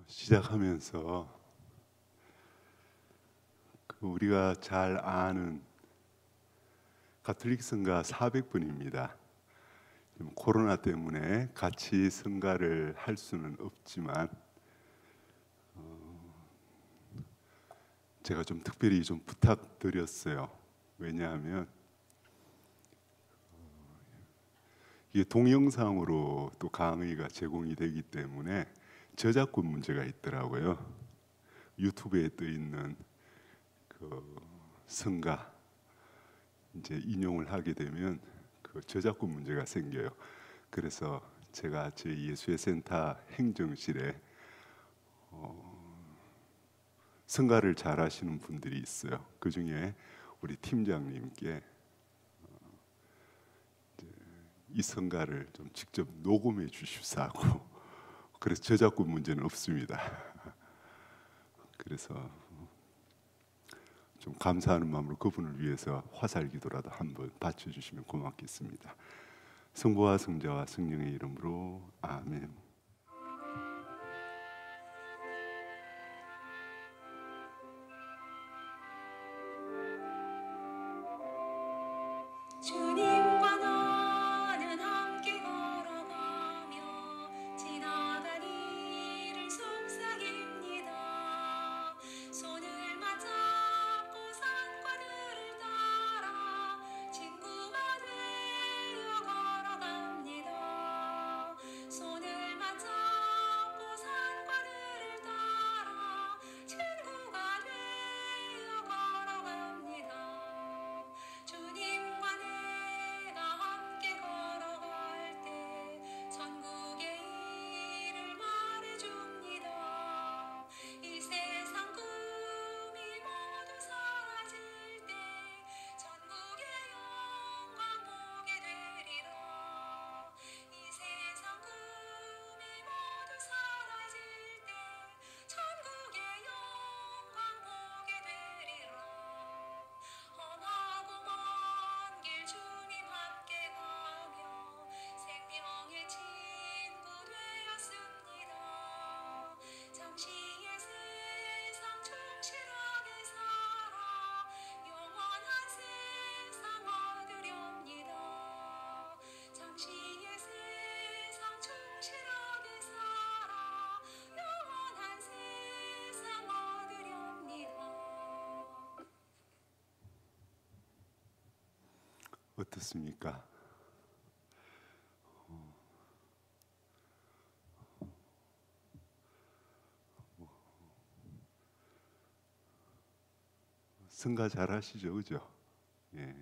시작하면서 우리가 잘 아는 가톨릭 성가 400분입니다. 코로나 때문에 같이 성가를 할 수는 없지만 제가 좀 특별히 좀 부탁드렸어요. 왜냐하면 이게 동영상으로 또 강의가 제공이 되기 때문에 저작권 문제가 있더라고요. 유튜브에 떠 있는 그 성가 이제 인용을 하게 되면 그 저작권 문제가 생겨요. 그래서 제가 제 예수의 센터 행정실에 성가를 잘 하시는 분들이 있어요. 그 중에 우리 팀장님께 이 성가를 좀 직접 녹음해 주십사고 그래서 저작권 문제는 없습니다. 그래서 좀 감사하는 마음으로 그분을 위해서 화살기도라도 한번 바쳐주시면 고맙겠습니다. 성부와 성자와 성령의 이름으로 아멘. 주님과 나는 함께 걸어가며 지나간 이를 속삭입니다. 손을 맞잡고 산과들을 따라 친구가 되어 걸어갑니다. 손을 맞잡고 산과들을 따라 친구가 되어 걸어갑니다. 주님과 내가 함께 걸어갈 때 천국의 일을 말해줍니다. 이 세상 꿈이 모두 사라질 때 천국의 영광 보게 되리라. 이 세상 꿈이 모두 사라질 때 천국의 영광 보게 되리라. 험하고 먼 길 주님 함께 가며 생명의 친구 되었습니다. 잠시의 세상 충실하게 살아 영원한 세상 얻으렵니다. 잠시의 세상 충실하게 살아 영원한 세상 얻으렵니다. 어떻습니까? 성가 잘 하시죠, 그죠? 예.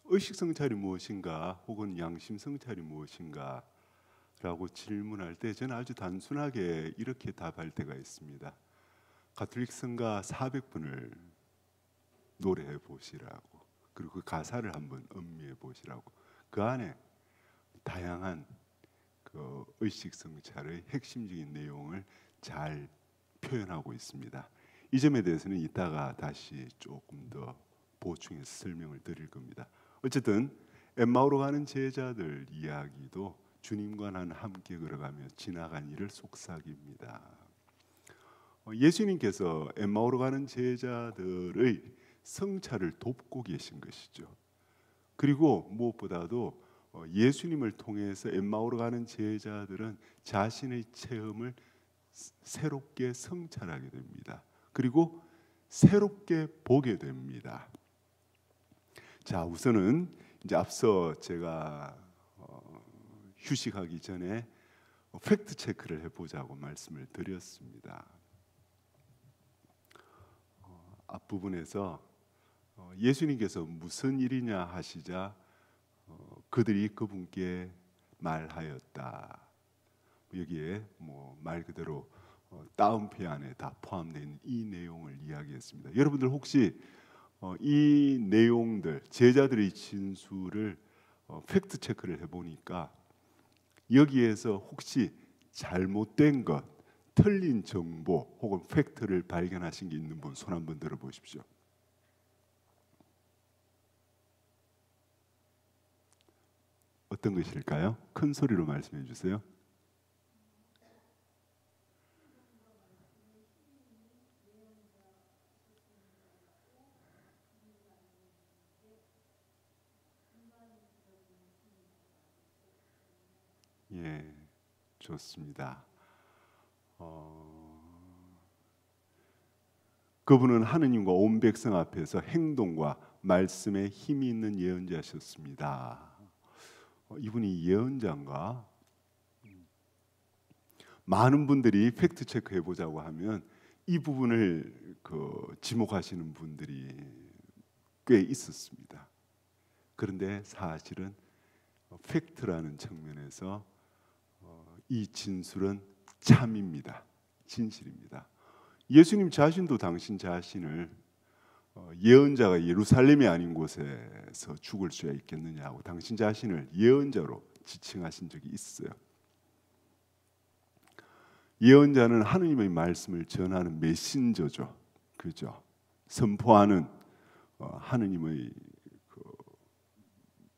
의식 성찰이 무엇인가, 혹은 양심 성찰이 무엇인가? 라고 질문할 때 저는 아주 단순하게 이렇게 답할 때가 있습니다. 가톨릭 성가 400분을 노래해 보시라고, 그리고 그 가사를 한번 음미해 보시라고. 그 안에 다양한 그 의식 성찰의 핵심적인 내용을 잘 표현하고 있습니다. 이 점에 대해서는 이따가 다시 조금 더 보충해서 설명을 드릴 겁니다. 어쨌든 엠마오로 가는 제자들 이야기도 주님과 나는 함께 걸어가며 지나간 일을 속삭입니다. 예수님께서 엠마오로 가는 제자들의 성찰을 돕고 계신 것이죠. 그리고 무엇보다도 예수님을 통해서 엠마오로 가는 제자들은 자신의 체험을 새롭게 성찰하게 됩니다. 그리고 새롭게 보게 됩니다. 자, 우선은 이제 앞서 제가 휴식하기 전에 팩트 체크를 해보자고 말씀을 드렸습니다. 앞부분에서 예수님께서 무슨 일이냐 하시자 그들이 그분께 말하였다. 여기에 말 그대로 따옴표 안에 다 포함되어 있는 이 내용을 이야기했습니다. 여러분들 혹시 이 내용들, 제자들의 진술을 팩트 체크를 해보니까 여기에서 혹시 잘못된 것, 틀린 정보 혹은 팩트를 발견하신 게 있는 분 손 한번 들어보십시오. 어떤 것일까요? 큰 소리로 말씀해 주세요. 예, 좋습니다. 그분은 하느님과 온 백성 앞에서 행동과 말씀에 힘이 있는 예언자셨습니다. 이분이 예언자인가? 많은 분들이 팩트 체크해 보자고 하면 이 부분을 지목하시는 분들이 꽤 있었습니다. 그런데 사실은 팩트라는 측면에서 이 진술은 참입니다. 진실입니다. 예수님 자신도 당신 자신을 예언자가 예루살렘이 아닌 곳에서 죽을 수야 있겠느냐고 당신 자신을 예언자로 지칭하신 적이 있어요. 예언자는 하느님의 말씀을 전하는 메신저죠. 그죠? 선포하는 하느님의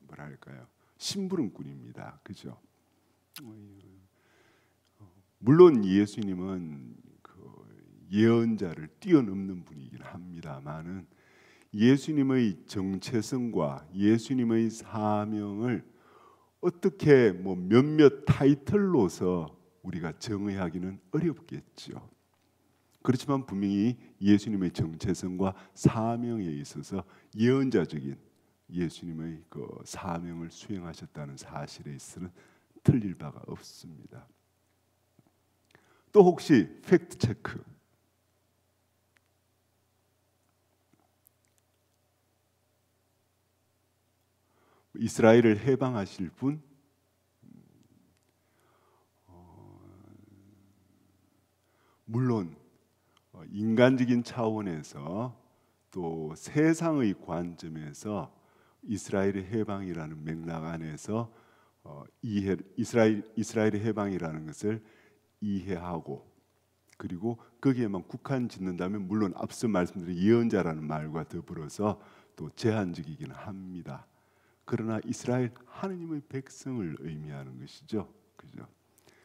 뭐랄까요? 심부름꾼입니다. 그죠? 물론 예수님은 예언자를 뛰어넘는 분이긴 합니다만은 예수님의 정체성과 예수님의 사명을 어떻게 몇몇 타이틀로서 우리가 정의하기는 어렵겠죠. 그렇지만 분명히 예수님의 정체성과 사명에 있어서 예언자적인 예수님의 사명을 수행하셨다는 사실에 있어서는 틀릴 바가 없습니다. 또 혹시 팩트 체크. 이스라엘을 해방하실 분? 물론 인간적인 차원에서 또 세상의 관점에서 이스라엘의 해방이라는 맥락 안에서 이스라엘의 해방이라는 것을 이해하고 그리고 거기에만 국한 짓는다면 물론 앞서 말씀드린 예언자라는 말과 더불어서 또 제한적이긴 합니다. 그러나 이스라엘 하느님의 백성을 의미하는 것이죠. 그죠?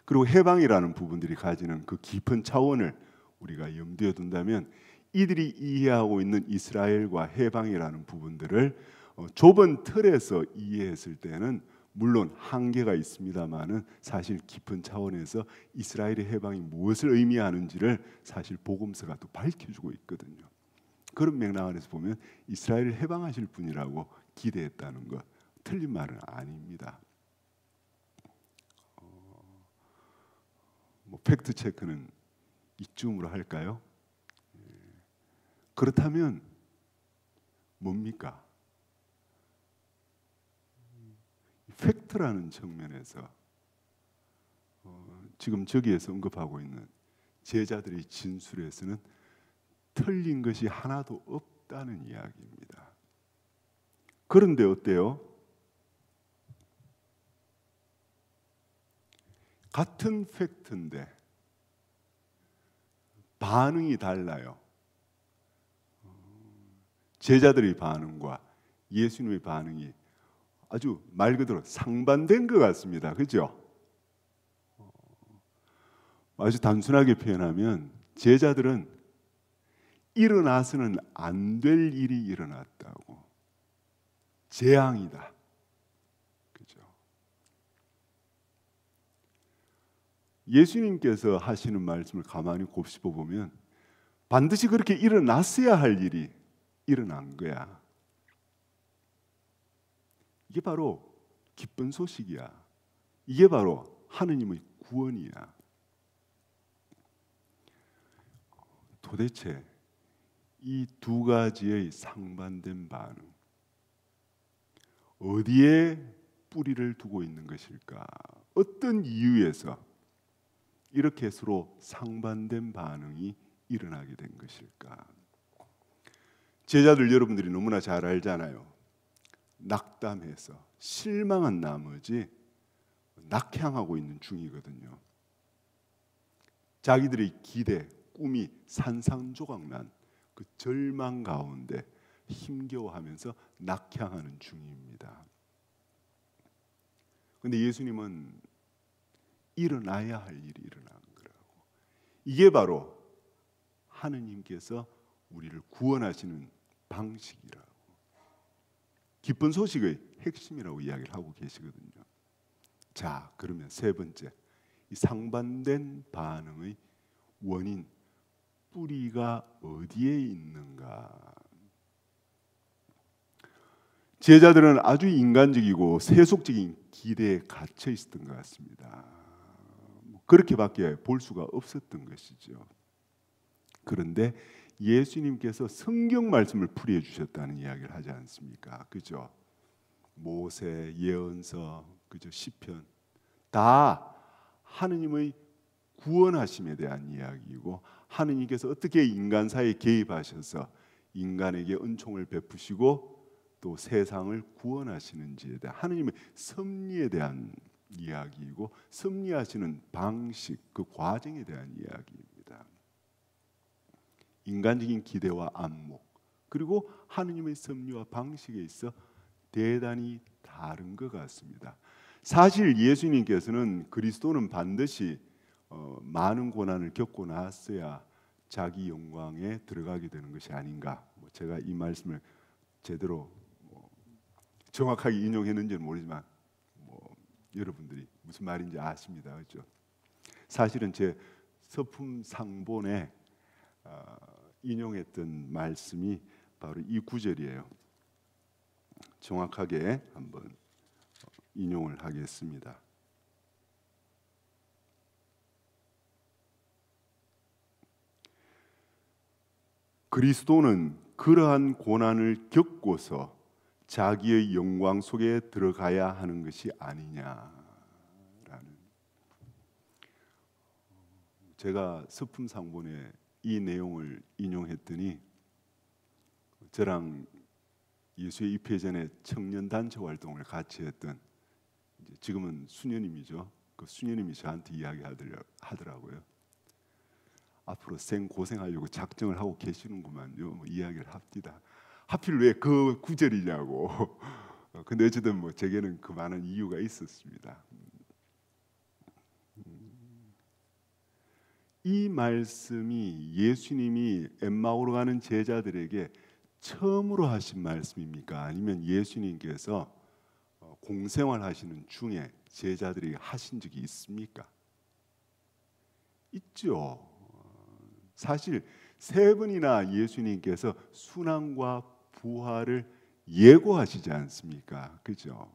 그리고 해방이라는 부분들이 가지는 그 깊은 차원을 우리가 염두에 둔다면 이들이 이해하고 있는 이스라엘과 해방이라는 부분들을 좁은 틀에서 이해했을 때는 물론 한계가 있습니다만은 사실 깊은 차원에서 이스라엘의 해방이 무엇을 의미하는지를 사실 복음서가 또 밝혀주고 있거든요. 그런 맥락 안에서 보면 이스라엘을 해방하실 분이라고 기대했다는 것 틀린 말은 아닙니다. 팩트 체크는 이쯤으로 할까요? 그렇다면 뭡니까? 팩트라는 측면에서 지금 저기에서 언급하고 있는 제자들의 진술에서는 틀린 것이 하나도 없다는 이야기입니다. 그런데 어때요? 같은 팩트인데 반응이 달라요. 제자들의 반응과 예수님의 반응이 아주 말 그대로 상반된 것 같습니다. 그죠? 아주 단순하게 표현하면 제자들은 일어나서는 안 될 일이 일어났다고. 재앙이다. 그죠? 예수님께서 하시는 말씀을 가만히 곱씹어 보면 반드시 그렇게 일어났어야 할 일이 일어난 거야. 이게 바로 기쁜 소식이야. 이게 바로 하느님의 구원이야. 도대체 이 두 가지의 상반된 반응 어디에 뿌리를 두고 있는 것일까? 어떤 이유에서 이렇게 서로 상반된 반응이 일어나게 된 것일까? 제자들 여러분들이 너무나 잘 알잖아요. 낙담해서 실망한 나머지 낙향하고 있는 중이거든요. 자기들의 기대, 꿈이 산산조각난 그 절망 가운데 힘겨워하면서 낙향하는 중입니다. 근데 예수님은 일어나야 할 일이 일어난 거라고. 이게 바로 하느님께서 우리를 구원하시는 방식이라고. 기쁜 소식의 핵심이라고 이야기를 하고 계시거든요. 자, 그러면 세 번째, 이 상반된 반응의 원인, 뿌리가 어디에 있는가? 제자들은 아주 인간적이고 세속적인 기대에 갇혀 있었던 것 같습니다. 그렇게밖에 볼 수가 없었던 것이죠. 그런데 예수님께서 성경 말씀을 풀이해 주셨다는 이야기를 하지 않습니까? 그죠? 모세, 예언서, 그죠? 시편 다 하느님의 구원하심에 대한 이야기이고, 하느님께서 어떻게 인간 사이에 개입하셔서 인간에게 은총을 베푸시고 또 세상을 구원하시는지에 대한 하느님의 섭리에 대한 이야기이고, 섭리하시는 방식, 그 과정에 대한 이야기입니다. 인간적인 기대와 안목, 그리고 하느님의 섭리와 방식에 있어 대단히 다른 것 같습니다. 사실 예수님께서는 그리스도는 반드시 많은 고난을 겪고 나서야 자기 영광에 들어가게 되는 것이 아닌가. 제가 이 말씀을 제대로 정확하게 인용했는지는 모르지만 여러분들이 무슨 말인지 아십니다, 그렇죠? 사실은 제 서품 상본에 인용했던 말씀이 바로 이 구절이에요. 정확하게 한번 인용을 하겠습니다. 그리스도는 그러한 고난을 겪고서 자기의 영광 속에 들어가야 하는 것이 아니냐라는. 제가 서품 상본에 이 내용을 인용했더니 저랑 예수의 입회 전에 청년 단체 활동을 같이 했던, 지금은 수녀님이죠. 그 수녀님이 저한테 이야기하더라고요. 앞으로 생 고생하려고 작정을 하고 계시는구만요. 이야기를 합니다. 하필 왜 그 구절이냐고. 근데 어쨌든 제게는 그 많은 이유가 있었습니다. 이 말씀이 예수님이 엠마오로 가는 제자들에게 처음으로 하신 말씀입니까? 아니면 예수님께서 공생활하시는 중에 제자들에게 하신 적이 있습니까? 있죠. 사실 세 번이나 예수님께서 순환과 부활을 예고하시지 않습니까? 그죠?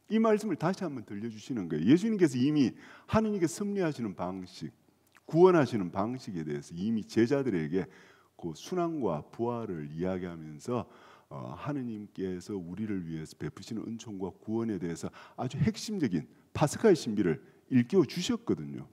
이 말씀을 다시 한번 들려주시는 거예요. 예수님께서 이미 하느님께 섭리하시는 방식, 구원하시는 방식에 대해서 이미 제자들에게 그 순환과 부활을 이야기하면서 하느님께서 우리를 위해서 베푸시는 은총과 구원에 대해서 아주 핵심적인 파스카의 신비를 일깨워 주셨거든요.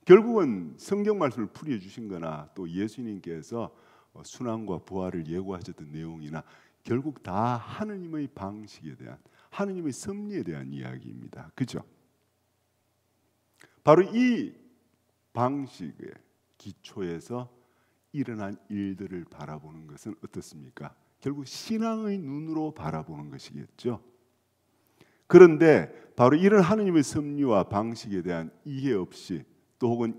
결국은 성경 말씀을 풀이해 주신 거나 또 예수님께서 순환과 부활을 예고하셨던 내용이나 결국 다 하느님의 방식에 대한, 하느님의 섭리에 대한 이야기입니다. 그죠? 바로 이 방식의 기초에서 일어난 일들을 바라보는 것은 어떻습니까? 결국 신앙의 눈으로 바라보는 것이겠죠. 그런데 바로 이런 하느님의 섭리와 방식에 대한 이해 없이 또 혹은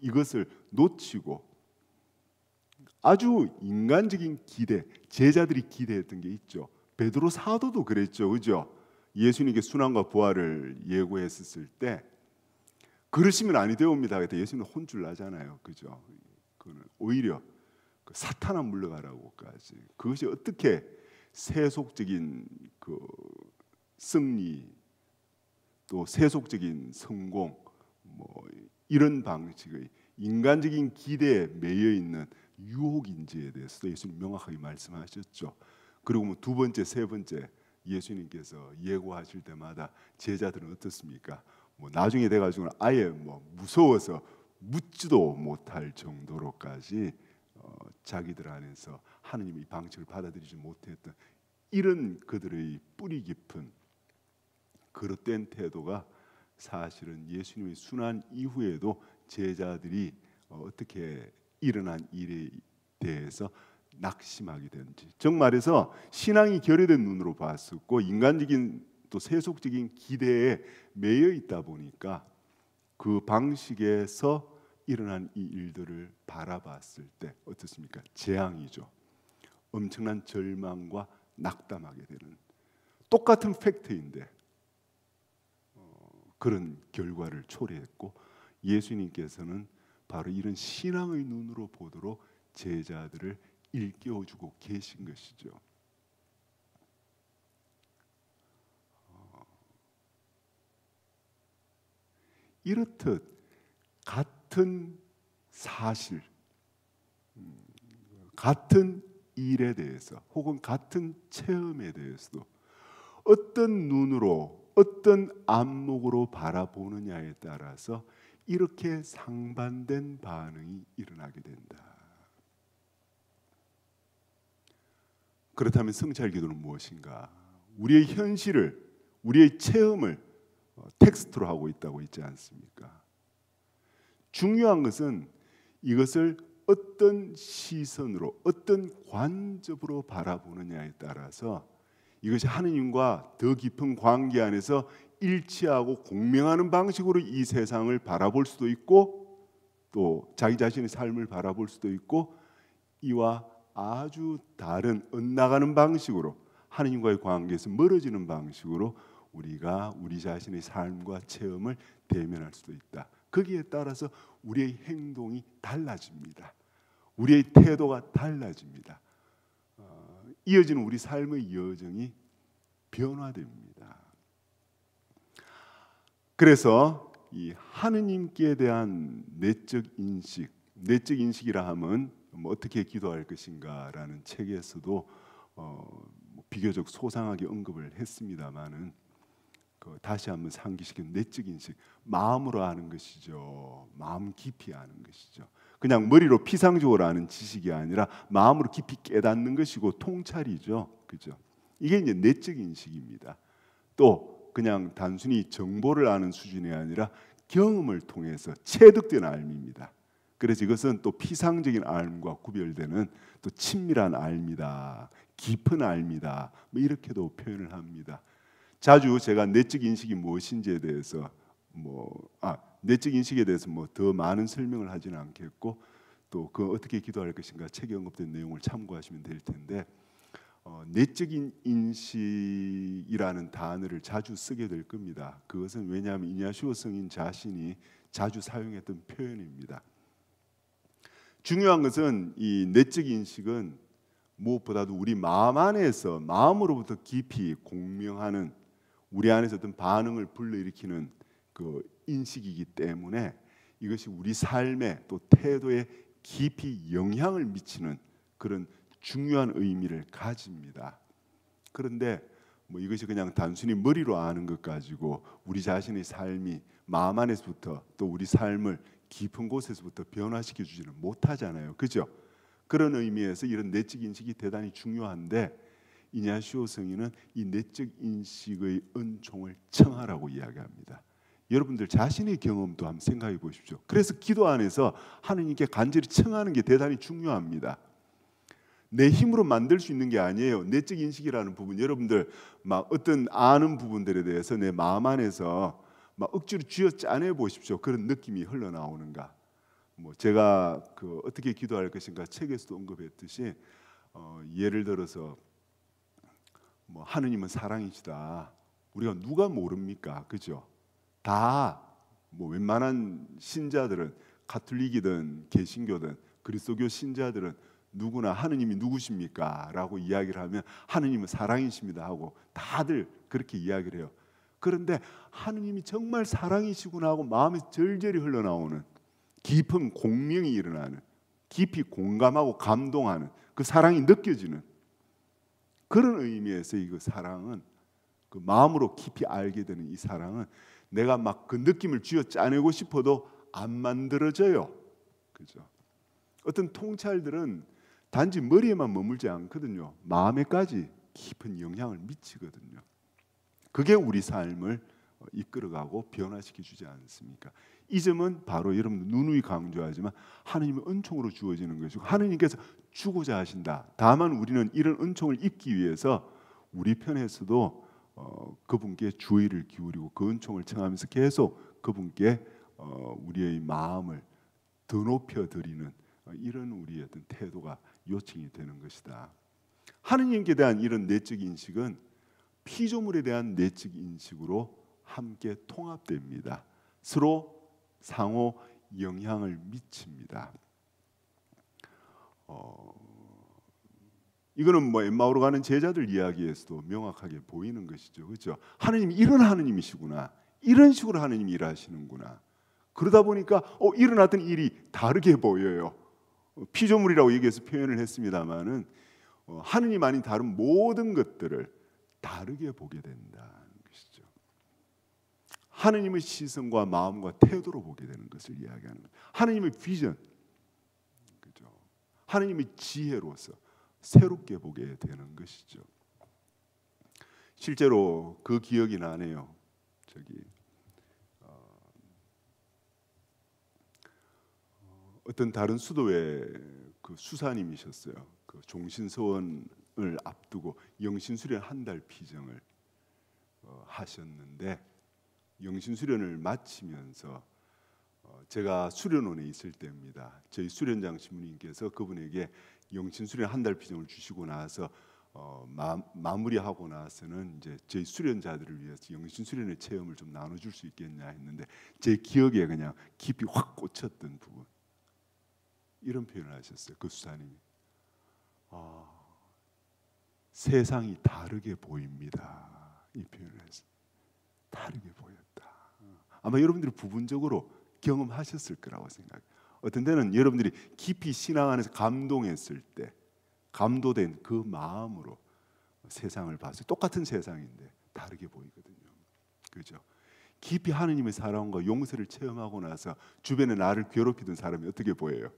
이것을 놓치고 아주 인간적인 기대, 제자들이 기대했던 게 있죠. 베드로 사도도 그랬죠, 그죠? 예수님께 순환과 부활을 예고했었을 때 그러시면 아니 되옵니다. 그때 예수님 혼쭐 나잖아요, 그죠? 그는 오히려 그 사탄아 물러가라고까지. 그것이 어떻게 세속적인 그 승리 또 세속적인 성공 이런 방식의 인간적인 기대에 매여 있는 유혹인지에 대해서도 예수님 명확하게 말씀하셨죠. 그리고 두 번째, 세 번째 예수님께서 예고하실 때마다 제자들은 어떻습니까? 나중에 돼가지고는 아예 무서워서 묻지도 못할 정도로까지 자기들 안에서 하느님의 방식을 받아들이지 못했던 이런 그들의 뿌리 깊은 그릇된 태도가 사실은 예수님의 순환 이후에도 제자들이 어떻게 일어난 일에 대해서 낙심하게 되는지, 즉 말해서 신앙이 결여된 눈으로 봤었고 인간적인 또 세속적인 기대에 매여 있다 보니까 그 방식에서 일어난 이 일들을 바라봤을 때 어떻습니까? 재앙이죠. 엄청난 절망과 낙담하게 되는 똑같은 팩트인데 그런 결과를 초래했고 예수님께서는 바로 이런 신앙의 눈으로 보도록 제자들을 일깨워주고 계신 것이죠. 이렇듯 같은 사실, 같은 일에 대해서 혹은 같은 체험에 대해서도 어떤 눈으로 어떤 안목으로 바라보느냐에 따라서 이렇게 상반된 반응이 일어나게 된다. 그렇다면 성찰 기도는 무엇인가? 우리의 현실을, 우리의 체험을 텍스트로 하고 있다고 있지 않습니까? 중요한 것은 이것을 어떤 시선으로, 어떤 관점으로 바라보느냐에 따라서 이것이 하느님과 더 깊은 관계 안에서 일치하고 공명하는 방식으로 이 세상을 바라볼 수도 있고 또 자기 자신의 삶을 바라볼 수도 있고 이와 아주 다른 엇나가는 방식으로 하느님과의 관계에서 멀어지는 방식으로 우리가 우리 자신의 삶과 체험을 대면할 수도 있다. 거기에 따라서 우리의 행동이 달라집니다. 우리의 태도가 달라집니다. 이어지는 우리 삶의 여정이 변화됩니다. 그래서 이 하느님께 대한 내적 인식이라 하면 뭐 어떻게 기도할 것인가라는 책에서도 비교적 소상하게 언급을 했습니다만은 다시 한번 상기시킨 내적 인식, 마음으로 아는 것이죠. 마음 깊이 아는 것이죠. 그냥 머리로 피상적으로 아는 지식이 아니라 마음으로 깊이 깨닫는 것이고 통찰이죠. 그죠? 이게 이제 내적 인식입니다. 또 그냥 단순히 정보를 아는 수준이 아니라 경험을 통해서 체득된 알미입니다. 그래서 이것은 또 피상적인 알과 구별되는 또 친밀한 알미다, 깊은 알미다, 뭐 이렇게도 표현을 합니다. 자주 제가 내적 인식이 무엇인지에 대해서 내적 인식에 대해서 뭐 더 많은 설명을 하지는 않겠고 또 그 어떻게 기도할 것인가 책에 언급된 내용을 참고하시면 될 텐데 내적인 인식이라는 단어를 자주 쓰게 될 겁니다. 그것은 왜냐하면 이냐시오 성인 자신이 자주 사용했던 표현입니다. 중요한 것은 이 내적 인식은 무엇보다도 우리 마음 안에서 마음으로부터 깊이 공명하는 우리 안에서 어떤 반응을 불러일으키는 그 인식이기 때문에 이것이 우리 삶에 또 태도에 깊이 영향을 미치는 그런 중요한 의미를 가집니다. 그런데 뭐 이것이 그냥 단순히 머리로 아는 것 가지고 우리 자신의 삶이 마음 안에서부터 또 우리 삶을 깊은 곳에서부터 변화시켜 주지는 못하잖아요. 그죠? 그런 의미에서 이런 내적 인식이 대단히 중요한데 이냐시오 성인은 이 내적 인식의 은총을 청하라고 이야기합니다. 여러분들 자신의 경험도 한번 생각해 보십시오. 그래서 기도 안에서 하느님께 간절히 청하는 게 대단히 중요합니다. 내 힘으로 만들 수 있는 게 아니에요. 내적 인식이라는 부분, 여러분들 막 어떤 아는 부분들에 대해서 내 마음 안에서 막 억지로 쥐어짜내 보십시오. 그런 느낌이 흘러나오는가? 뭐 제가 그 어떻게 기도할 것인가 책에서도 언급했듯이 예를 들어서 뭐 하느님은 사랑이시다. 우리가 누가 모릅니까? 그죠? 다 뭐 웬만한 신자들은 가톨릭이든 개신교든 그리스도교 신자들은 누구나 하느님이 누구십니까? 라고 이야기를 하면 하느님은 사랑이십니다 하고 다들 그렇게 이야기를 해요. 그런데 하느님이 정말 사랑이시구나 하고 마음에서 절절히 흘러나오는 깊은 공명이 일어나는 깊이 공감하고 감동하는 그 사랑이 느껴지는 그런 의미에서 이 사랑은 그 마음으로 깊이 알게 되는 이 사랑은 내가 막 그 느낌을 쥐어짜내고 싶어도 안 만들어져요. 그죠? 어떤 통찰들은 단지 머리에만 머물지 않거든요. 마음에까지 깊은 영향을 미치거든요. 그게 우리 삶을 이끌어가고 변화시켜 주지 않습니까? 이 점은 바로 여러분 누누이 강조하지만 하느님의 은총으로 주어지는 것이고 하느님께서 주고자 하신다. 다만 우리는 이런 은총을 입기 위해서 우리 편에서도 그분께 주의를 기울이고 그 은총을 청하면서 계속 그분께 우리의 마음을 더 높여 드리는 이런 우리의 어떤 태도가 요청이 되는 것이다. 하느님께 대한 이런 내적 인식은 피조물에 대한 내적 인식으로 함께 통합됩니다. 서로 상호 영향을 미칩니다. 이거는 뭐 엠마오로 가는 제자들 이야기에서도 명확하게 보이는 것이죠. 그렇죠? 하느님이 이런 하느님이시구나. 이런 식으로 하느님이 일하시는구나. 그러다 보니까 일어났던 일이 다르게 보여요. 피조물이라고 얘기해서 표현을 했습니다마는 하느님 아닌 다른 모든 것들을 다르게 보게 된다는 것이죠. 하느님의 시선과 마음과 태도로 보게 되는 것을 이야기하는 거예요. 하느님의 비전, 그죠? 하느님의 지혜로서 새롭게 보게 되는 것이죠. 실제로 그 기억이 나네요. 어떤 다른 수도의 그 수사님이셨어요. 그 종신서원을 앞두고 영신수련 한 달 피정을 하셨는데 영신수련을 마치면서 제가 수련원에 있을 때입니다. 저희 수련장 신부님께서 그분에게 영신수련 한 달 피정을 주시고 나서 마무리하고 나서는 이제 저희 수련자들을 위해서 영신수련의 체험을 좀 나눠줄 수 있겠냐 했는데 제 기억에 그냥 깊이 확 꽂혔던 부분, 이런 표현을 하셨어요. 그 수사님이 세상이 다르게 보입니다. 이 표현을 했어요. 다르게 보였다. 아마 여러분들이 부분적으로 경험하셨을 거라고 생각해요. 어떤 때는 여러분들이 깊이 신앙 안에서 감동했을 때 감도된 그 마음으로 세상을 봤어요. 똑같은 세상인데 다르게 보이거든요. 그죠? 깊이 하느님의 사랑과 용서를 체험하고 나서 주변에 나를 괴롭히던 사람이 어떻게 보여요?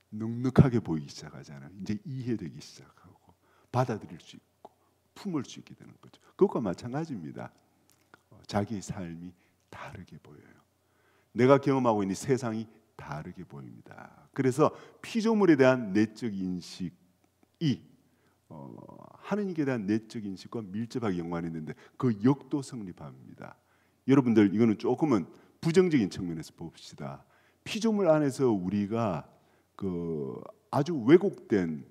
넉넉하게 보이기 시작하잖아요. 이제 이해되기 시작하고 받아들일 수 있고 품을 수 있게 되는 거죠. 그것과 마찬가지입니다. 자기의 삶이 다르게 보여요. 내가 경험하고 있는 세상이 다르게 보입니다. 그래서 피조물에 대한 내적 인식이 하느님께 대한 내적 인식과 밀접하게 연관이 있는데 그 역도 성립합니다. 여러분들 이거는 조금은 부정적인 측면에서 봅시다. 피조물 안에서 우리가 그 아주 왜곡된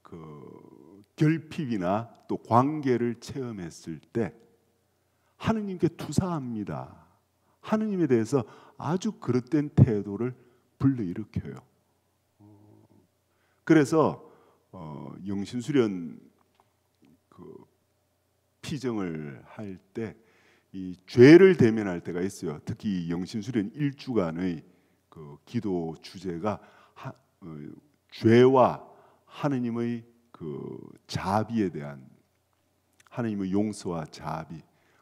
그 결핍이나 또 관계를 체험했을 때 하느님께 투사합니다. 하느님에 대해서 아주 그릇된 태도를 불러일으켜요. 그래서 영신수련 그 피정을 할 때 이 죄를 대면할 때가 있어요. 특히 영신수련 1주간의 그 기도 주제가 죄와 하느님의 그 자비에 대한 하느님의 용서와 자비.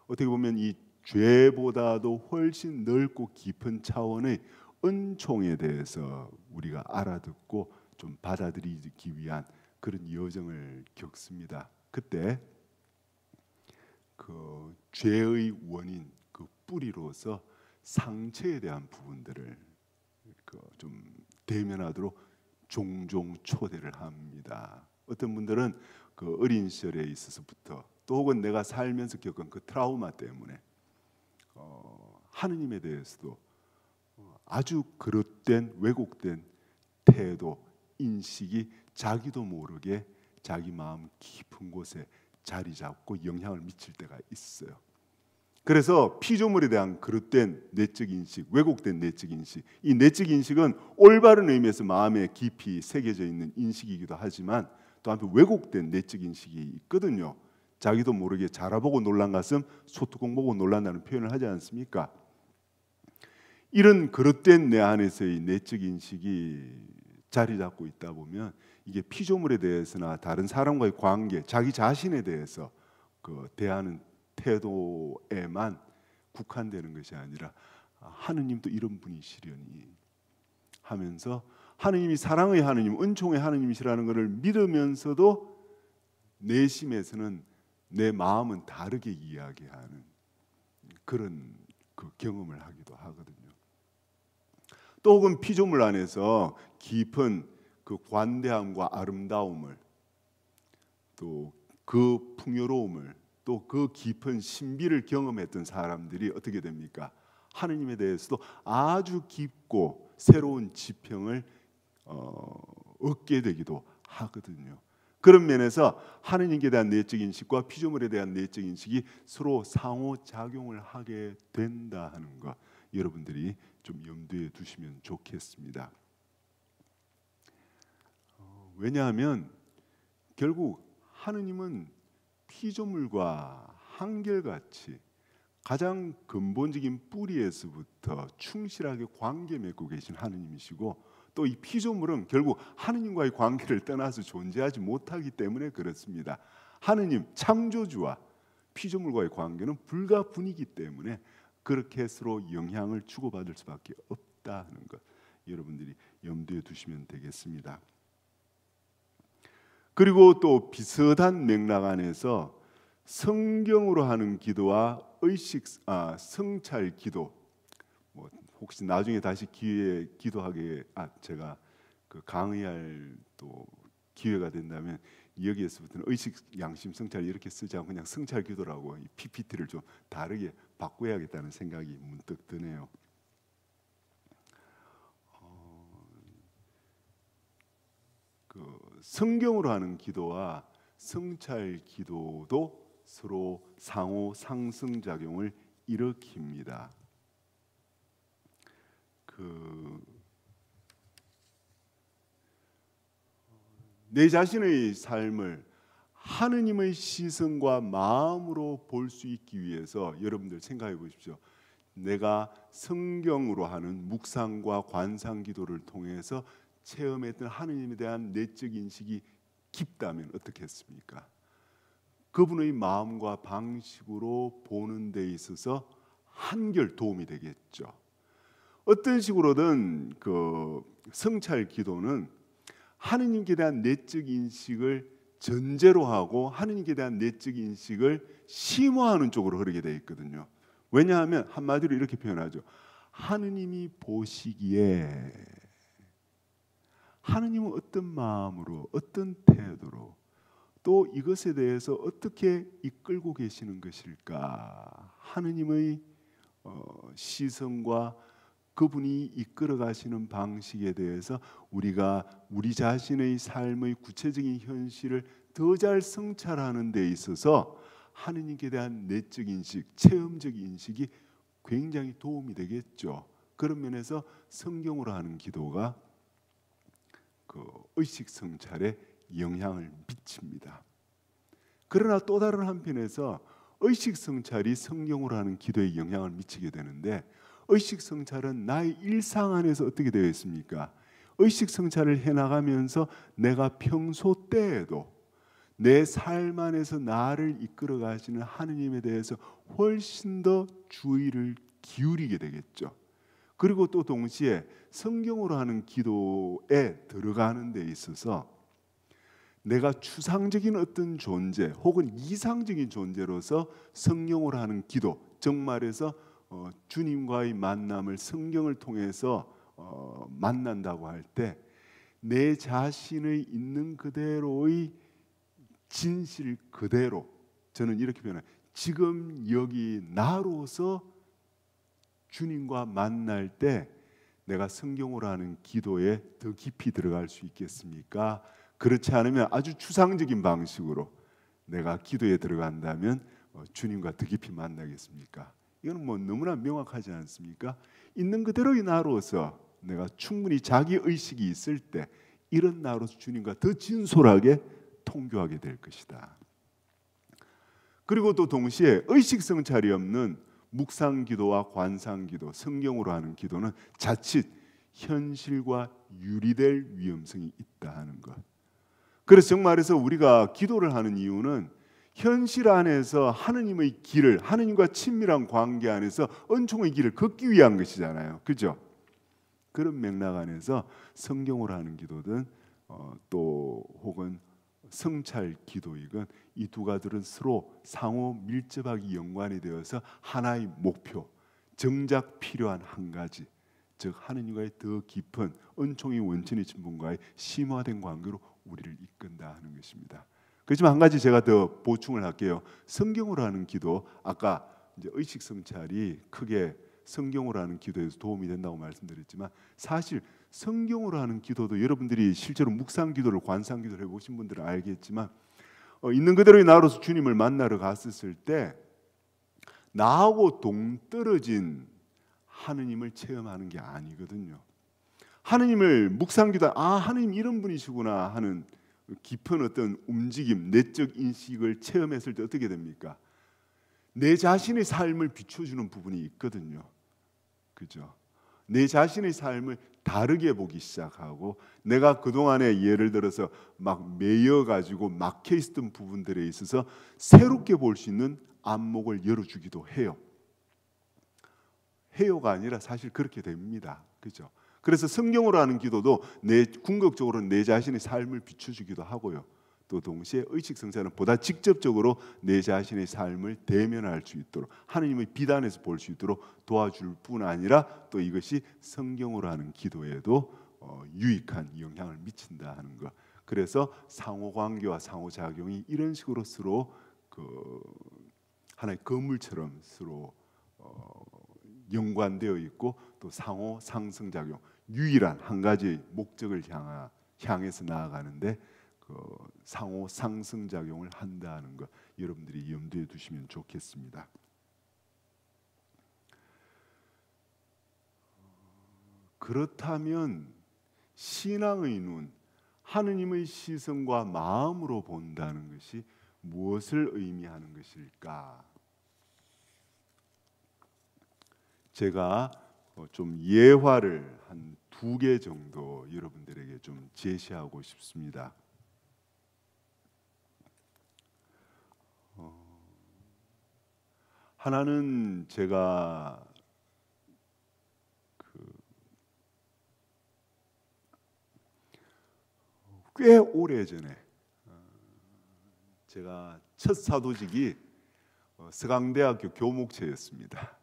어떻게 보면 이 죄보다도 훨씬 넓고 깊은 차원의 은총에 대해서 우리가 알아듣고 좀 받아들이기 위한 그런 여정을 겪습니다. 그때 그 죄의 원인, 그 뿌리로서 상처에 대한 부분들을 좀 대면하도록 종종 초대를 합니다. 어떤 분들은 그 어린 시절에 있어서부터 또 혹은 내가 살면서 겪은 그 트라우마 때문에 하느님에 대해서도 아주 그릇된 왜곡된 태도, 인식이 자기도 모르게 자기 마음 깊은 곳에 자리 잡고 영향을 미칠 때가 있어요. 그래서 피조물에 대한 그릇된 내적 인식, 왜곡된 내적 인식, 이 내적 인식은 올바른 의미에서 마음에 깊이 새겨져 있는 인식이기도 하지만 또 한편 왜곡된 내적 인식이 있거든요. 자기도 모르게 자라보고 놀란 가슴, 소뚜껑 보고 놀란다는 표현을 하지 않습니까? 이런 그릇된 내 안에서의 내적 인식이 자리 잡고 있다 보면 이게 피조물에 대해서나 다른 사람과의 관계, 자기 자신에 대해서 그 대하는 태도에만 국한되는 것이 아니라 하느님도 이런 분이시려니 하면서 하느님이 사랑의 하느님, 은총의 하느님이시라는 것을 믿으면서도 내심에서는 내 마음은 다르게 이야기하는 그런 그 경험을 하기도 하거든요. 또 혹은 피조물 안에서 깊은 그 관대함과 아름다움을 또 그 풍요로움을 또 그 깊은 신비를 경험했던 사람들이 어떻게 됩니까? 하느님에 대해서도 아주 깊고 새로운 지평을 얻게 되기도 하거든요. 그런 면에서 하느님께 대한 내적 인식과 피조물에 대한 내적 인식이 서로 상호 작용을 하게 된다 하는 것, 여러분들이 좀 염두에 두시면 좋겠습니다. 왜냐하면 결국 하느님은 피조물과 한결같이 가장 근본적인 뿌리에서부터 충실하게 관계 맺고 계신 하느님이시고, 또 이 피조물은 결국 하느님과의 관계를 떠나서 존재하지 못하기 때문에 그렇습니다. 하느님 창조주와 피조물과의 관계는 불가분이기 때문에 그렇게 서로 영향을 주고받을 수밖에 없다는 것, 여러분들이 염두에 두시면 되겠습니다. 그리고 또 비슷한 맥락 안에서 성경으로 하는 기도와 성찰 기도, 혹시 나중에 다시 기회에 기도하게 제가 그 강의할 또 기회가 된다면 여기에서부터는 의식, 양심, 성찰 이렇게 쓰지 않고 그냥 성찰 기도라고 이 PPT를 좀 다르게 바꿔야겠다는 생각이 문득 드네요. 그 성경으로 하는 기도와 성찰 기도도 서로 상호 상승 작용을 일으킵니다. 내 자신의 삶을 하느님의 시선과 마음으로 볼 수 있기 위해서 여러분들 생각해 보십시오. 내가 성경으로 하는 묵상과 관상 기도를 통해서 체험했던 하느님에 대한 내적 인식이 깊다면 어떻겠습니까? 그분의 마음과 방식으로 보는 데 있어서 한결 도움이 되겠죠. 어떤 식으로든 그 성찰 기도는 하느님께 대한 내적 인식을 전제로 하고 하느님께 대한 내적 인식을 심화하는 쪽으로 흐르게 되어 있거든요. 왜냐하면 한마디로 이렇게 표현하죠. 하느님이 보시기에 하느님은 어떤 마음으로, 어떤 태도로, 또 이것에 대해서 어떻게 이끌고 계시는 것일까? 하느님의 시선과 그분이 이끌어 가시는 방식에 대해서 우리가 우리 자신의 삶의 구체적인 현실을 더 잘 성찰하는 데 있어서 하느님께 대한 내적 인식, 체험적 인식이 굉장히 도움이 되겠죠. 그런 면에서 성경으로 하는 기도가 그 의식 성찰에 영향을 미칩니다. 그러나 또 다른 한편에서 의식 성찰이 성경으로 하는 기도에 영향을 미치게 되는데, 의식 성찰은 나의 일상 안에서 어떻게 되어 있습니까? 의식 성찰을 해나가면서 내가 평소 때에도 내 삶 안에서 나를 이끌어 가시는 하느님에 대해서 훨씬 더 주의를 기울이게 되겠죠. 그리고 또 동시에 성경으로 하는 기도에 들어가는 데 있어서 내가 추상적인 어떤 존재 혹은 이상적인 존재로서 성경으로 하는 기도, 정말에서 주님과의 만남을 성경을 통해서 만난다고 할 때 내 자신의 있는 그대로의 진실 그대로, 저는 이렇게 표현해요. 지금 여기 나로서 주님과 만날 때 내가 성경으로 하는 기도에 더 깊이 들어갈 수 있겠습니까? 그렇지 않으면 아주 추상적인 방식으로 내가 기도에 들어간다면 주님과 더 깊이 만나겠습니까? 이건 너무나 명확하지 않습니까? 있는 그대로의 나로서 내가 충분히 자기 의식이 있을 때 이런 나로서 주님과 더 진솔하게 통교하게 될 것이다. 그리고 또 동시에 의식 성찰이 없는 묵상 기도와 관상 기도, 성경으로 하는 기도는 자칫 현실과 유리될 위험성이 있다 하는 것. 그래서 정말해서 우리가 기도를 하는 이유는 현실 안에서 하느님의 길을, 하느님과 친밀한 관계 안에서 은총의 길을 걷기 위한 것이잖아요. 그죠? 그런 맥락 안에서 성경으로 하는 기도든 또 혹은 성찰 기도이건 이 두 가지들은 서로 상호 밀접하게 연관이 되어서 하나의 목표, 정작 필요한 한 가지, 즉 하느님과의 더 깊은 은총의 원천이신 분과의 심화된 관계로 우리를 이끈다 하는 것입니다. 그렇지만 한 가지 제가 더 보충을 할게요. 성경으로 하는 기도, 아까 이제 의식 성찰이 크게 성경으로 하는 기도에서 도움이 된다고 말씀드렸지만, 사실 성경으로 하는 기도도 여러분들이 실제로 묵상 기도를, 관상 기도를 해보신 분들은 알겠지만, 있는 그대로의 나로서 주님을 만나러 갔었을 때 나하고 동떨어진 하느님을 체험하는 게 아니거든요. 하느님을 묵상기도, 하느님 이런 분이시구나 하는 깊은 어떤 움직임, 내적 인식을 체험했을 때 어떻게 됩니까? 내 자신의 삶을 비춰주는 부분이 있거든요. 그죠? 내 자신의 삶을 다르게 보기 시작하고, 내가 그동안에 예를 들어서 막 매여가지고 막혀 있었던 부분들에 있어서 새롭게 볼 수 있는 안목을 열어주기도 해요. 해요가 아니라 사실 그렇게 됩니다. 그죠? 그래서 성경으로 하는 기도도 궁극적으로 내 자신의 삶을 비춰주기도 하고요. 또 동시에 의식 성찰은 보다 직접적으로 내 자신의 삶을 대면할 수 있도록, 하느님의 비단에서 볼 수 있도록 도와줄 뿐 아니라, 또 이것이 성경으로 하는 기도에도 유익한 영향을 미친다 하는 것. 그래서 상호관계와 상호작용이 이런 식으로 서로 하나의 건물처럼 서로 연관되어 있고, 또 상호 상승작용, 유일한 한 가지 목적을 향해서 나아가는데 상호 상승작용을 한다는 것, 여러분들이 염두에 두시면 좋겠습니다. 그렇다면 신앙의 눈, 하느님의 시선과 마음으로 본다는 것이 무엇을 의미하는 것일까? 제가 좀 예화를 한 2개 정도 여러분들에게 좀 제시하고 싶습니다. 하나는 제가 꽤 오래 전에, 제가 첫 사도직이 서강대학교 교목체였습니다.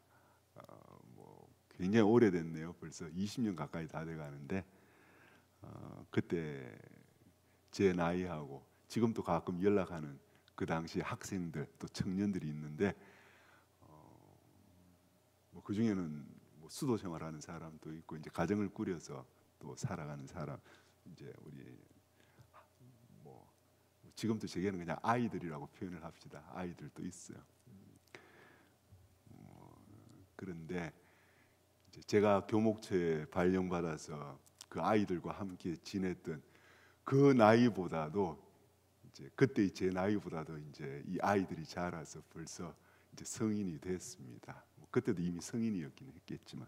굉장히 오래됐네요. 벌써 20년 가까이 다 돼가는데, 그때 제 나이하고 지금도 가끔 연락하는 그 당시 학생들, 또 청년들이 있는데, 그 중에는 수도 생활하는 사람도 있고, 이제 가정을 꾸려서 또 살아가는 사람, 이제 우리 지금도 제게는 그냥 아이들이라고 표현을 합시다. 아이들도 있어요. 그런데 제가 교목처에 발령받아서 그 아이들과 함께 지냈던 그 나이보다도, 이제 그때 제 나이보다도 이제 이 아이들이 자라서 벌써 이제 성인이 됐습니다. 그때도 이미 성인이었긴 했겠지만,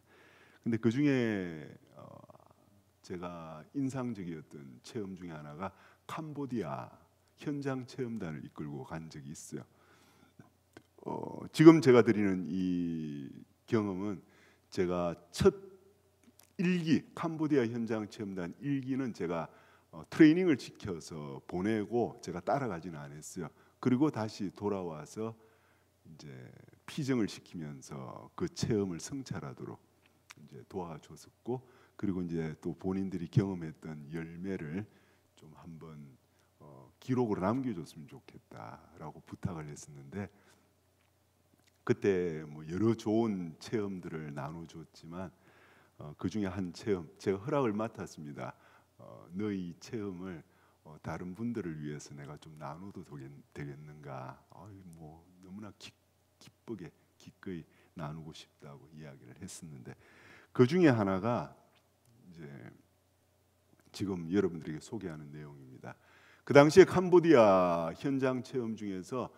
근데 그 중에 제가 인상적이었던 체험 중에 하나가 캄보디아 현장 체험단을 이끌고 간 적이 있어요. 지금 제가 드리는 이 경험은 제가 첫 일기, 캄보디아 현장 체험단 일기는 제가 트레이닝을 시켜서 보내고 제가 따라가지는 않았어요. 그리고 다시 돌아와서 이제 피정을 시키면서 그 체험을 성찰하도록 이제 도와줬었고, 그리고 이제 또 본인들이 경험했던 열매를 좀 한번 기록으로 남겨줬으면 좋겠다라고 부탁을 했었는데, 그때 여러 좋은 체험들을 나눠줬지만 그 중에 한 체험, 제가 허락을 맡았습니다. 너희 체험을 다른 분들을 위해서 내가 좀 나눠도 되겠는가? 너무나 기쁘게 기꺼이 나누고 싶다고 이야기를 했었는데, 그 중에 하나가 이제 지금 여러분들에게 소개하는 내용입니다. 그 당시에 캄보디아 현장 체험 중에서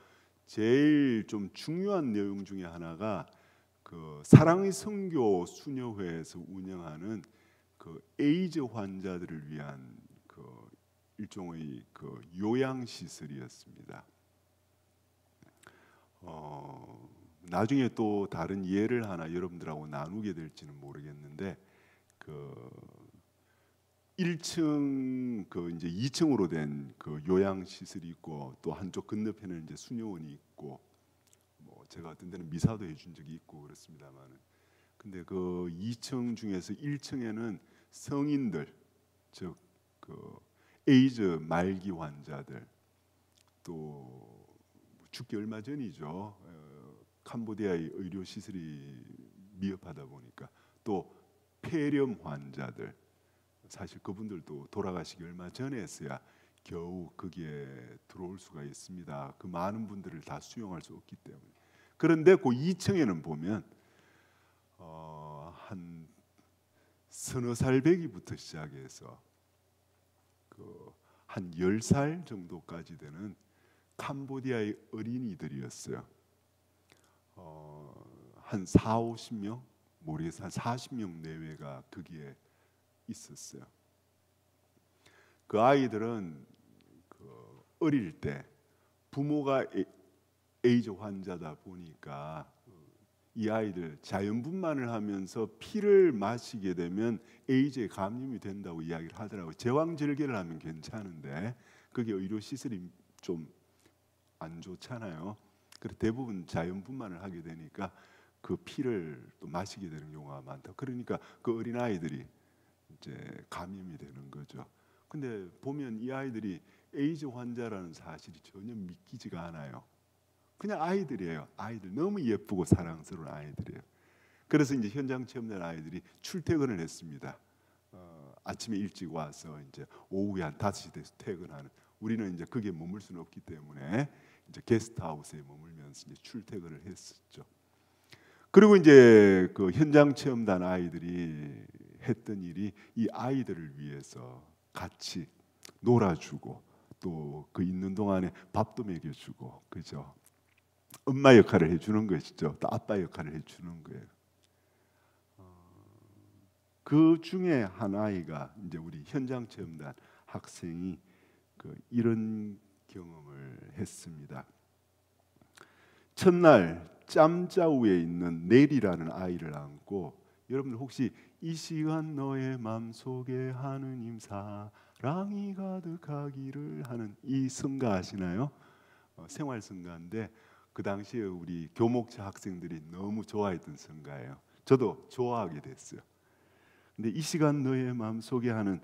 제일 좀 중요한 내용 중에 하나가 그 사랑의 선교 수녀회에서 운영하는 그 에이즈 환자들을 위한 그 일종의 그 요양 시설이었습니다. 나중에 또 다른 예를 하나 여러분들하고 나누게 될지는 모르겠는데, 그 1층 그 이제 2층으로 된 그 요양 시설이 있고, 또 한쪽 건너편에는 이제 수녀원이 있고, 제가 어떤 데는 미사도 해준 적이 있고 그렇습니다만은, 근데 그 2층 중에서 1층에는 성인들, 즉 그 에이즈 말기 환자들, 또 죽기 얼마 전이죠. 캄보디아의 의료 시설이 미흡하다 보니까 또 폐렴 환자들, 사실 그분들도 돌아가시기 얼마 전에서야 겨우 거기에 들어올 수가 있습니다. 그 많은 분들을 다 수용할 수 없기 때문에. 그런데 그 2층에는 보면 한 서너 살 배기부터 시작해서 한 10살 정도까지 되는 캄보디아의 어린이들이었어요. 한 4, 50명, 모르겠어요. 한 40명 내외가 거기에 있었어요. 그 아이들은 어릴 때 부모가 에이즈 환자다 보니까 이 아이들 자연분만을 하면서 피를 마시게 되면 에이즈에 감염이 된다고 이야기를 하더라고요. 제왕절개를 하면 괜찮은데 그게 의료 시설이 좀 안 좋잖아요. 그래서 대부분 자연분만을 하게 되니까 그 피를 또 마시게 되는 경우가 많다. 그러니까 그 어린 아이들이 이제 감염이 되는 거죠. 근데 보면 이 아이들이 에이즈 환자라는 사실이 전혀 믿기지가 않아요. 그냥 아이들이에요. 아이들 너무 예쁘고 사랑스러운 아이들이에요. 그래서 이제 현장 체험된 아이들이 출퇴근을 했습니다. 아침에 일찍 와서 이제 오후에 한 5시 돼서 퇴근하는. 우리는 이제 거기에 머물 수는 없기 때문에 이제 게스트하우스에 머물면서 이제 출퇴근을 했었죠. 그리고 이제 그 현장 체험단 아이들이 했던 일이 이 아이들을 위해서 같이 놀아주고 또 그 있는 동안에 밥도 먹여주고, 그죠? 엄마 역할을 해주는 것이죠. 또 아빠 역할을 해주는 거예요. 그 중에 한 아이가 이제 우리 현장 체험단 학생이 이런 경험을 했습니다. 첫날 짬짜우에 있는 넬이라는 아이를 안고, 여러분들 혹시 이 시간 너의 맘속에 하느님 사랑이 가득하기를 하는 이 성가 아시나요? 생활 성가인데 그 당시에 우리 교목차 학생들이 너무 좋아했던 성가예요. 저도 좋아하게 됐어요. 근데 이 시간 너의 맘속에 하는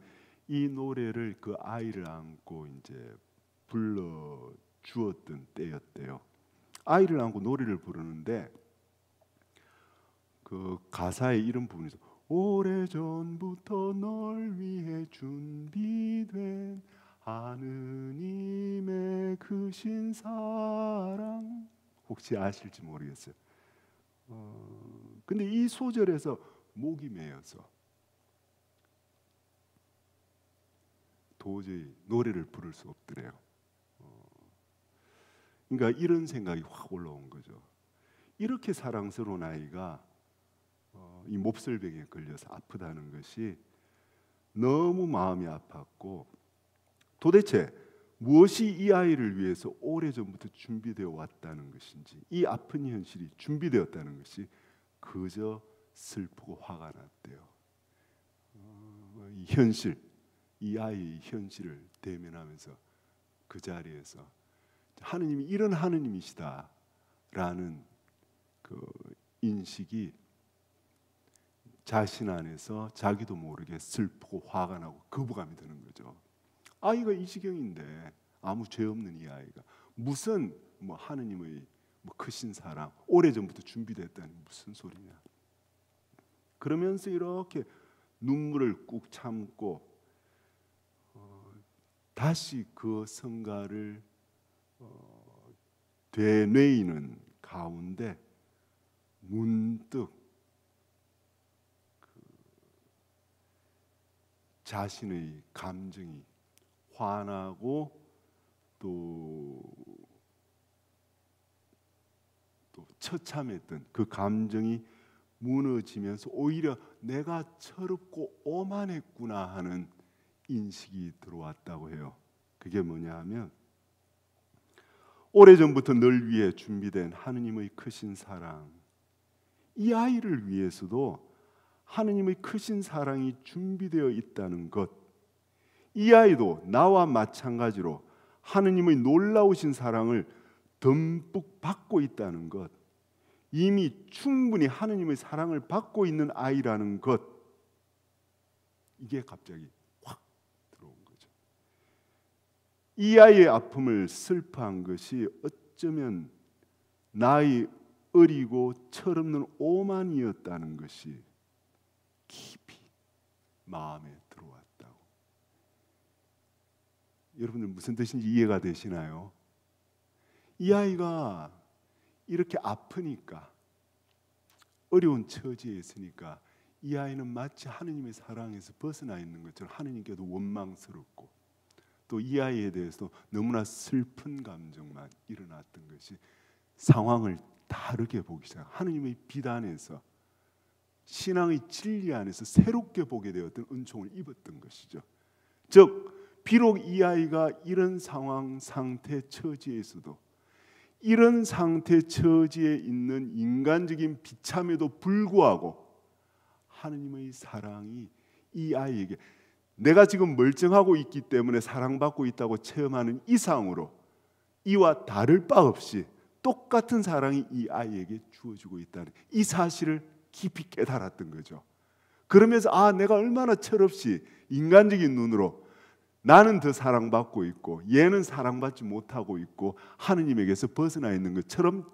이 노래를 그 아이를 안고 이제 불러 주었던 때였대요. 아이를 안고 노래를 부르는데 그 가사의 이런 부분에서 오래전부터 널 위해 준비된 하느님의 크신 사랑, 혹시 아실지 모르겠어요. 근데 이 소절에서 목이 메어서 도저히 노래를 부를 수 없더래요. 그러니까 이런 생각이 확 올라온 거죠. 이렇게 사랑스러운 아이가 이 몹쓸병에 걸려서 아프다는 것이 너무 마음이 아팠고, 도대체 무엇이 이 아이를 위해서 오래전부터 준비되어 왔다는 것인지, 이 아픈 현실이 준비되었다는 것이 그저 슬프고 화가 났대요. 이 현실, 이 아이의 현실을 대면하면서 그 자리에서 하느님이 이런 하느님이시다라는 그 인식이 자신 안에서 자기도 모르게 슬프고 화가 나고 거부감이 드는 거죠. 아이가 이 지경인데, 아무 죄 없는 이 아이가 무슨 하느님의 크신 사랑, 오래전부터 준비됐다니 무슨 소리냐. 그러면서 이렇게 눈물을 꾹 참고 다시 그 성가를 되뇌이는 가운데 문득 자신의 감정이 화나고 또 처참했던 그 감정이 무너지면서 오히려 내가 철없고 오만했구나 하는 인식이 들어왔다고 해요. 그게 뭐냐 하면, 오래전부터 널 위해 준비된 하느님의 크신 사랑, 이 아이를 위해서도 하느님의 크신 사랑이 준비되어 있다는 것, 이 아이도 나와 마찬가지로 하느님의 놀라우신 사랑을 듬뿍 받고 있다는 것, 이미 충분히 하느님의 사랑을 받고 있는 아이라는 것, 이게 갑자기 확 들어온 거죠. 이 아이의 아픔을 슬퍼한 것이 어쩌면 나이 어리고 철없는 오만이었다는 것이 깊이 마음에 들어왔다고. 여러분들 무슨 뜻인지 이해가 되시나요? 이 아이가 이렇게 아프니까, 어려운 처지에 있으니까 이 아이는 마치 하느님의 사랑에서 벗어나 있는 것처럼 하느님께도 원망스럽고, 또 이 아이에 대해서 너무나 슬픈 감정만 일어났던 것이 상황을 다르게 보기 시작, 하느님의 비단에서, 신앙의 진리 안에서 새롭게 보게 되었던 은총을 입었던 것이죠. 즉 비록 이 아이가 이런 상황, 상태, 처지에서도, 이런 상태, 처지에 있는 인간적인 비참에도 불구하고 하느님의 사랑이 이 아이에게, 내가 지금 멀쩡하고 있기 때문에 사랑받고 있다고 체험하는 이상으로 이와 다를 바 없이 똑같은 사랑이 이 아이에게 주어지고 있다는 이 사실을 깊이 깨달았던 거죠. 그러면서 내가 얼마나 철없이 인간적인 눈으로 나는 더 사랑받고 있고 얘는 사랑받지 못하고 있고 하느님에게서 벗어나 있는 것처럼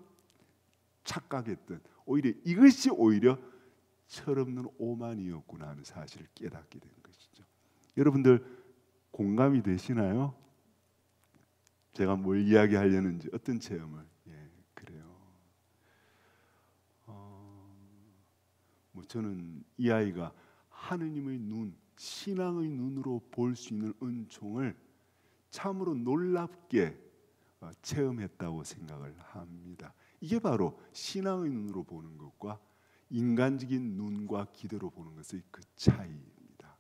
착각했던, 오히려 이것이 오히려 철없는 오만이었구나 하는 사실을 깨닫게 된 것이죠. 여러분들 공감이 되시나요? 제가 뭘 이야기하려는지, 어떤 체험을. 그래요. 저는 이 아이가 하느님의 눈, 신앙의 눈으로 볼 수 있는 은총을 참으로 놀랍게 체험했다고 생각을 합니다. 이게 바로 신앙의 눈으로 보는 것과 인간적인 눈과 기대로 보는 것의 그 차이입니다.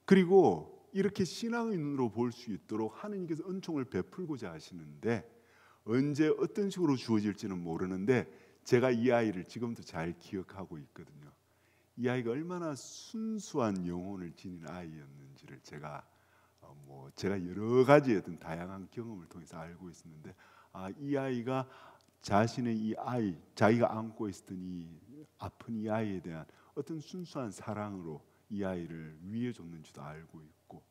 그리고 이렇게 신앙의 눈으로 볼 수 있도록 하느님께서 은총을 베풀고자 하시는데, 언제 어떤 식으로 주어질지는 모르는데 제가 이 아이를 지금도 잘 기억하고 있거든요. 이 아이가 얼마나 순수한 영혼을 지닌 아이였는지를 제가 여러 가지 어떤 다양한 경험을 통해서 알고 있었는데, 이 아이가 자신의 이 아이, 자기가 안고 있었던 이 아픈 이 아이에 대한 어떤 순수한 사랑으로 이 아이를 위해 줬는지도 알고 있고,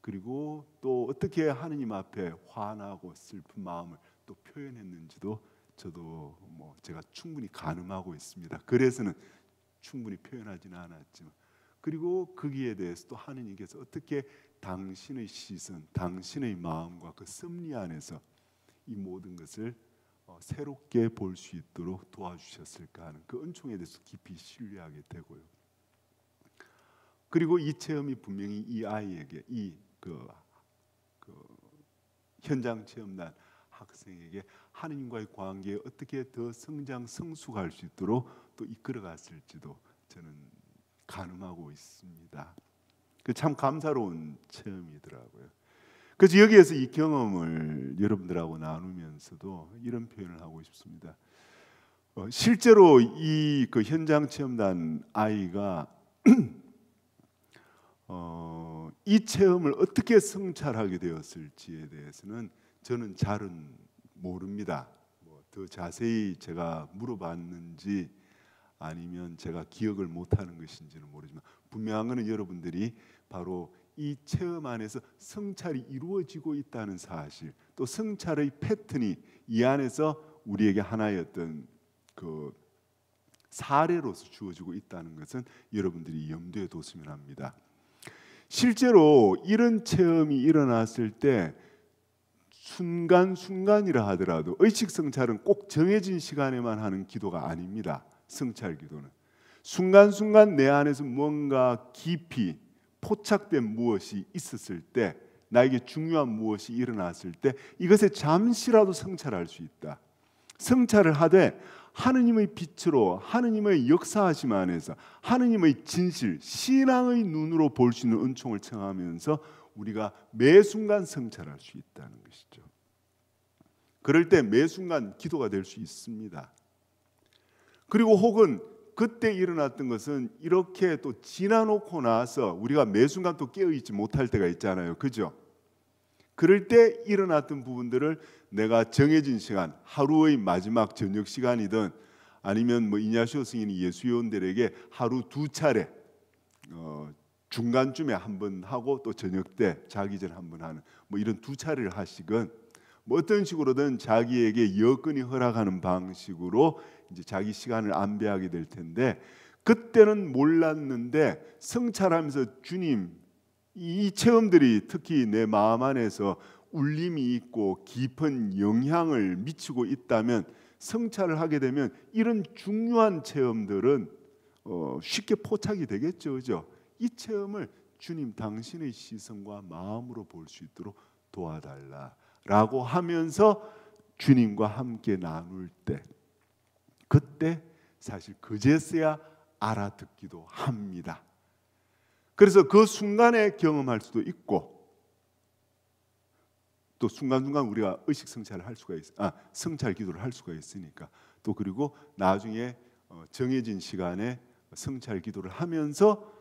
그리고 또 어떻게 하느님 앞에 화나고 슬픈 마음을 또 표현했는지도 저도 제가 충분히 가늠하고 있습니다. 그래서는 충분히 표현하지는 않았지만, 그리고 거기에 대해서 또 하느님께서 어떻게 당신의 시선, 당신의 마음과 그 섭리 안에서 이 모든 것을 새롭게 볼 수 있도록 도와주셨을까 하는 그 은총에 대해서 깊이 신뢰하게 되고요. 그리고 이 체험이 분명히 이 아이에게, 이 현장 체험단 학생에게 하느님과의 관계에 어떻게 더 성장 성숙할 수 있도록 또 이끌어갔을지도 저는 가늠하고 있습니다. 참 감사로운 체험이더라고요. 그래서 여기에서 이 경험을 여러분들하고 나누면서도 이런 표현을 하고 싶습니다. 실제로 이 현장 체험단 아이가 이 체험을 어떻게 성찰하게 되었을지에 대해서는 저는 잘은 모릅니다. 더 자세히 제가 물어봤는지 아니면 제가 기억을 못하는 것인지는 모르지만, 분명한 것은 여러분들이 바로 이 체험 안에서 성찰이 이루어지고 있다는 사실, 또 성찰의 패턴이 이 안에서 우리에게 하나의 어떤 그 사례로서 주어지고 있다는 것은 여러분들이 염두에 뒀으면 합니다. 실제로 이런 체험이 일어났을 때 순간순간이라 하더라도, 의식 성찰은 꼭 정해진 시간에만 하는 기도가 아닙니다. 성찰 기도는 순간순간 내 안에서 뭔가 깊이 포착된 무엇이 있었을 때, 나에게 중요한 무엇이 일어났을 때 이것에 잠시라도 성찰할 수 있다. 성찰을 하되 하느님의 빛으로, 하느님의 역사하심 안에서 하느님의 진실, 신앙의 눈으로 볼 수 있는 은총을 청하면서 우리가 매 순간 성찰할 수 있다는 것이죠. 그럴 때 매 순간 기도가 될 수 있습니다. 그리고 혹은 그때 일어났던 것은 이렇게 또 지나놓고 나서 우리가 매 순간 또 깨어있지 못할 때가 있잖아요. 그죠? 그럴 때 일어났던 부분들을 내가 정해진 시간, 하루의 마지막 저녁 시간이든 아니면 이냐시오 스님이 예수요원들에게 하루 2차례 중간쯤에 한 번 하고 또 저녁 때 자기 전에 한 번 하는 뭐 이런 두 차례를 하시건 뭐 어떤 식으로든 자기에게 여건이 허락하는 방식으로 이제 자기 시간을 안배하게 될 텐데 그때는 몰랐는데 성찰하면서 주님 이 체험들이 특히 내 마음 안에서 울림이 있고 깊은 영향을 미치고 있다면 성찰을 하게 되면 이런 중요한 체험들은 쉽게 포착이 되겠죠, 그죠? 이 체험을 주님 당신의 시선과 마음으로 볼 수 있도록 도와달라라고 하면서 주님과 함께 나눌 때 그때 사실 그제서야 알아듣기도 합니다. 그래서 그 순간에 경험할 수도 있고 또 순간순간 우리가 의식 성찰을 할 수가 성찰 기도를 할 수가 있으니까 또 그리고 나중에 정해진 시간에 성찰 기도를 하면서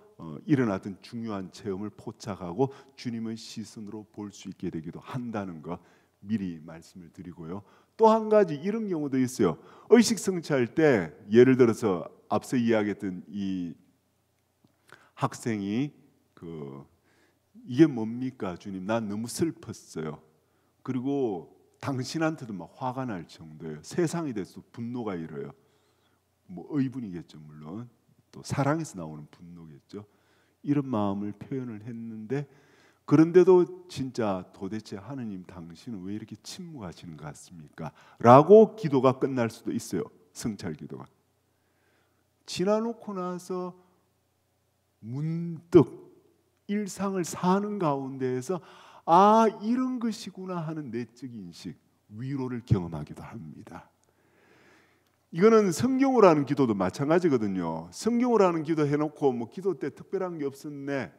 일어났던 중요한 체험을 포착하고 주님의 시선으로 볼 수 있게 되기도 한다는 것 미리 말씀을 드리고요. 또 한 가지 이런 경우도 있어요. 의식 성찰 때 예를 들어서 앞서 이야기했던 이 학생이 이게 뭡니까 주님 난 너무 슬펐어요. 그리고 당신한테도 막 화가 날 정도예요. 세상에 대해서 분노가 일어요. 뭐 의분이겠죠 물론 또 사랑에서 나오는 분노겠죠. 이런 마음을 표현을 했는데 그런데도 진짜 도대체 하느님 당신은 왜 이렇게 침묵하시는 것 같습니까? 라고 기도가 끝날 수도 있어요. 성찰 기도가 지나놓고 나서 문득 일상을 사는 가운데에서 아 이런 것이구나 하는 내적 인식 위로를 경험하기도 합니다. 이거는 성경으로 하는 기도도 마찬가지거든요. 성경으로 하는 기도 해놓고 뭐 기도 때 특별한 게 없었네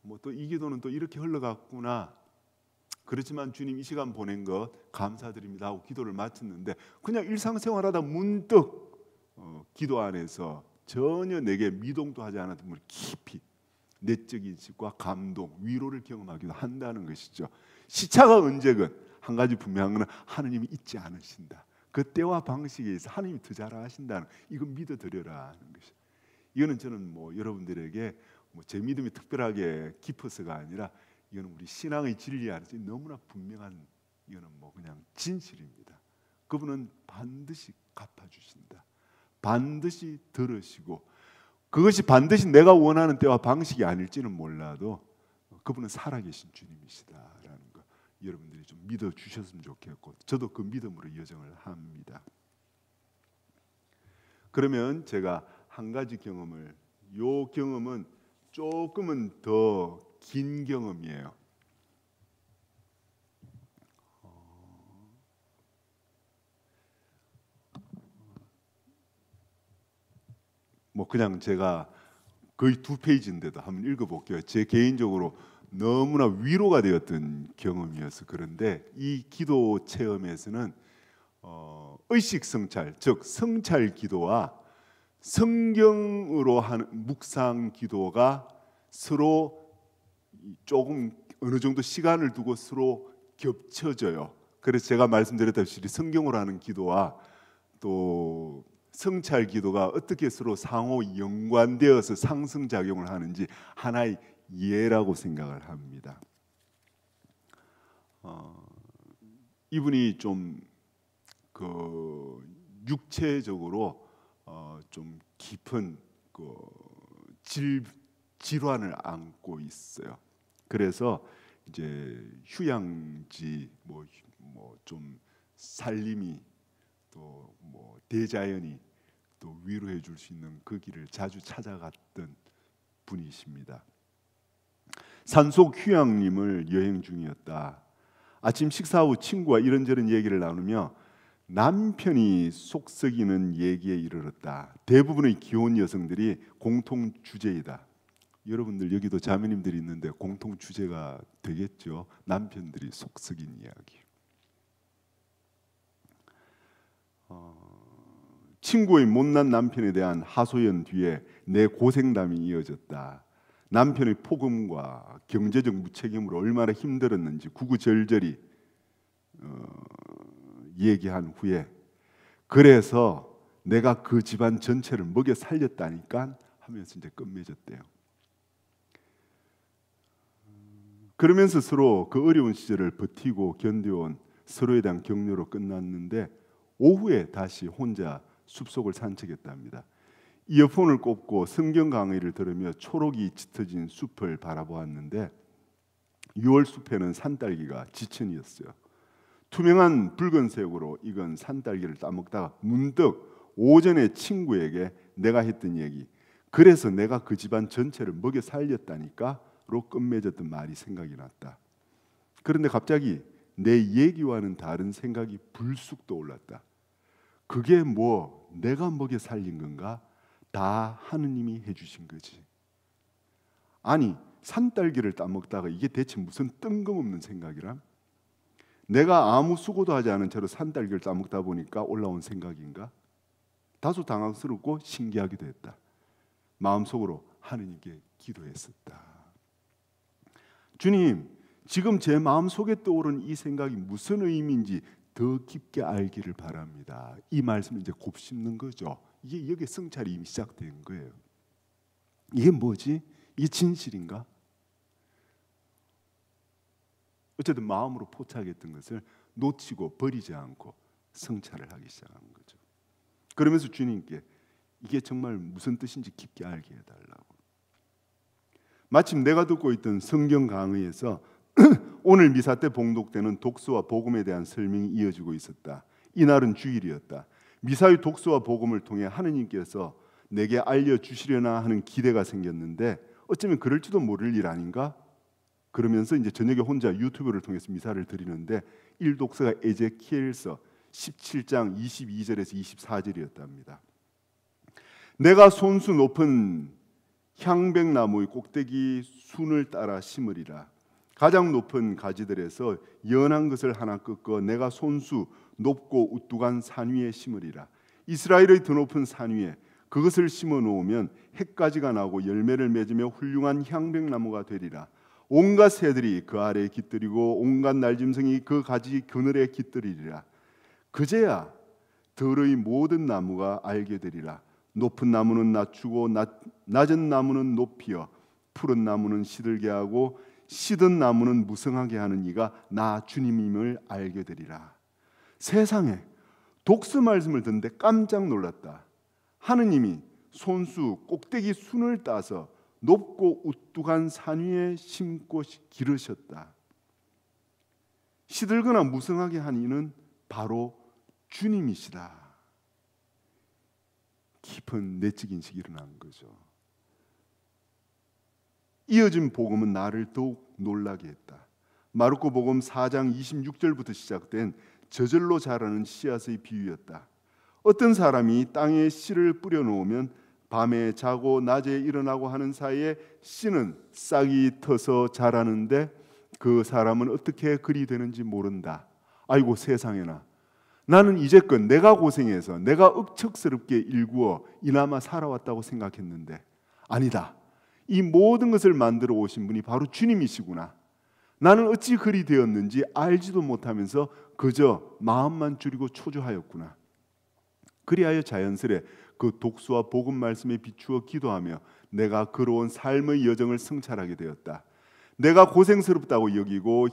뭐 또 이 기도는 또 이렇게 흘러갔구나 그렇지만 주님 이 시간 보낸 것 감사드립니다 하고 기도를 마쳤는데 그냥 일상생활하다 문득 기도 안에서 전혀 내게 미동도 하지 않았던 걸 깊이 내적 인식과 감동, 위로를 경험하기도 한다는 것이죠. 시차가 언제건 한 가지 분명한 것은 하느님이 잊지 않으신다. 그 때와 방식에 있어 하느님이 더 잘하신다는 이거 믿어드려라 하는 것이죠. 이거는 저는 뭐 여러분들에게 뭐 제 믿음이 특별하게 깊어서가 아니라 이거는 우리 신앙의 진리 안에서 너무나 분명한 이거는 뭐 그냥 진실입니다. 그분은 반드시 갚아주신다. 반드시 들으시고 그것이 반드시 내가 원하는 때와 방식이 아닐지는 몰라도 그분은 살아계신 주님이시다라는 거 여러분들이 좀 믿어주셨으면 좋겠고 저도 그 믿음으로 여정을 합니다. 그러면 제가 한 가지 경험을 요 경험은 조금은 더 긴 경험이에요. 뭐 그냥 제가 거의 2페이지인데도 한번 읽어볼게요. 제 개인적으로 너무나 위로가 되었던 경험이어서 그런데 이 기도 체험에서는 의식 성찰, 즉 성찰 기도와 성경으로 하는 묵상 기도가 서로 조금 어느 정도 시간을 두고 서로 겹쳐져요. 그래서 제가 말씀드렸다시피 성경으로 하는 기도와 또 성찰 기도가 어떻게 서로 상호 연관되어서 상승작용을 하는지 하나의 예라고 생각을 합니다. 이분이 좀 육체적으로 좀 깊은 질환을 안고 있어요. 그래서 이제 휴양지 뭐 좀 살림이 또 뭐 대자연이 또 위로해 줄 수 있는 그 길을 자주 찾아갔던 분이십니다. 산속 휴양림을 여행 중이었다. 아침 식사 후 친구와 이런저런 얘기를 나누며 남편이 속썩이는 얘기에 이르렀다. 대부분의 기혼 여성들이 공통 주제이다. 여러분들 여기도 자매님들이 있는데 공통 주제가 되겠죠. 남편들이 속썩인 이야기. 친구의 못난 남편에 대한 하소연 뒤에 내 고생담이 이어졌다. 남편의 폭음과 경제적 무책임으로 얼마나 힘들었는지 구구절절히 얘기한 후에 그래서 내가 그 집안 전체를 먹여 살렸다니까 하면서 이제 끝맺었대요. 그러면서 서로 그 어려운 시절을 버티고 견뎌온 서로에 대한 격려로 끝났는데 오후에 다시 혼자 숲속을 산책했답니다. 이어폰을 꽂고 성경 강의를 들으며 초록이 짙어진 숲을 바라보았는데 6월 숲에는 산딸기가 지천이었어요. 투명한 붉은색으로 익은 산딸기를 따먹다가 문득 오전에 친구에게 내가 했던 얘기, 그래서 내가 그 집안 전체를 먹여 살렸다니까로 끝맺었던 말이 생각이 났다. 그런데 갑자기 내 얘기와는 다른 생각이 불쑥 떠올랐다. 그게 뭐 내가 먹여 살린 건가? 다 하느님이 해주신 거지. 아니, 산딸기를 따먹다가 이게 대체 무슨 뜬금없는 생각이람? 내가 아무 수고도 하지 않은 채로 산딸기를 따먹다 보니까 올라온 생각인가? 다소 당황스럽고 신기하기도 했다. 마음속으로 하느님께 기도했었다. 주님, 지금 제 마음속에 떠오른 이 생각이 무슨 의미인지 더 깊게 알기를 바랍니다. 이 말씀을 이제 곱씹는 거죠. 이게 여기에 성찰이 이미 시작된 거예요. 이게 뭐지? 이게 진실인가? 어쨌든 마음으로 포착했던 것을 놓치고 버리지 않고 성찰을 하기 시작한 거죠. 그러면서 주님께 이게 정말 무슨 뜻인지 깊게 알게 해달라고. 마침 내가 듣고 있던 성경 강의에서 오늘 미사 때 봉독되는 독서와 복음에 대한 설명이 이어지고 있었다. 이날은 주일이었다. 미사의 독서와 복음을 통해 하느님께서 내게 알려주시려나 하는 기대가 생겼는데 어쩌면 그럴지도 모를 일 아닌가? 그러면서 이제 저녁에 혼자 유튜브를 통해서 미사를 드리는데 일독서가 에제키엘서 17장 22절에서 24절이었답니다. 내가 손수 높은 향백나무의 꼭대기 순을 따라 심으리라. 가장 높은 가지들에서 연한 것을 하나 꺾어 내가 손수 높고 우뚝한 산 위에 심으리라. 이스라엘의 더 높은 산 위에 그것을 심어 놓으면 핵가지가 나고 열매를 맺으며 훌륭한 향백나무가 되리라. 온갖 새들이 그 아래에 깃들이고 온갖 날짐승이 그 가지 그늘에 깃들이리라. 그제야 들의 모든 나무가 알게 되리라. 높은 나무는 낮추고 낮은 나무는 높이어 푸른 나무는 시들게 하고 시든 나무는 무성하게 하는 이가 나 주님임을 알게 되리라. 세상에, 독서 말씀을 듣는데 깜짝 놀랐다. 하느님이 손수 꼭대기 순을 따서 높고 우뚝한 산 위에 심고 기르셨다. 시들거나 무성하게 한 이는 바로 주님이시다. 깊은 내적 인식이 일어난 거죠. 이어진 복음은 나를 더욱 놀라게 했다. 마르코 복음 4장 26절부터 시작된 저절로 자라는 씨앗의 비유였다. 어떤 사람이 땅에 씨를 뿌려놓으면 밤에 자고 낮에 일어나고 하는 사이에 씨는 싹이 터서 자라는데 그 사람은 어떻게 그리 되는지 모른다. 아이고 세상에나, 나는 이제껏 내가 고생해서 내가 억척스럽게 일구어 이나마 살아왔다고 생각했는데 아니다. 이 모든 것을 만들어 오신 분이 바로 주님이시구나. 나는 어찌 그리 되었는지 알지도 못하면서 그저 마음만 줄이고 초조하였구나. 그리하여 자연스레 그 독수와 복음 말씀에 비추어 기도하며 내가 걸어온 삶의 여정을 성찰하게 되었다. 내가 고생스럽다고 여기고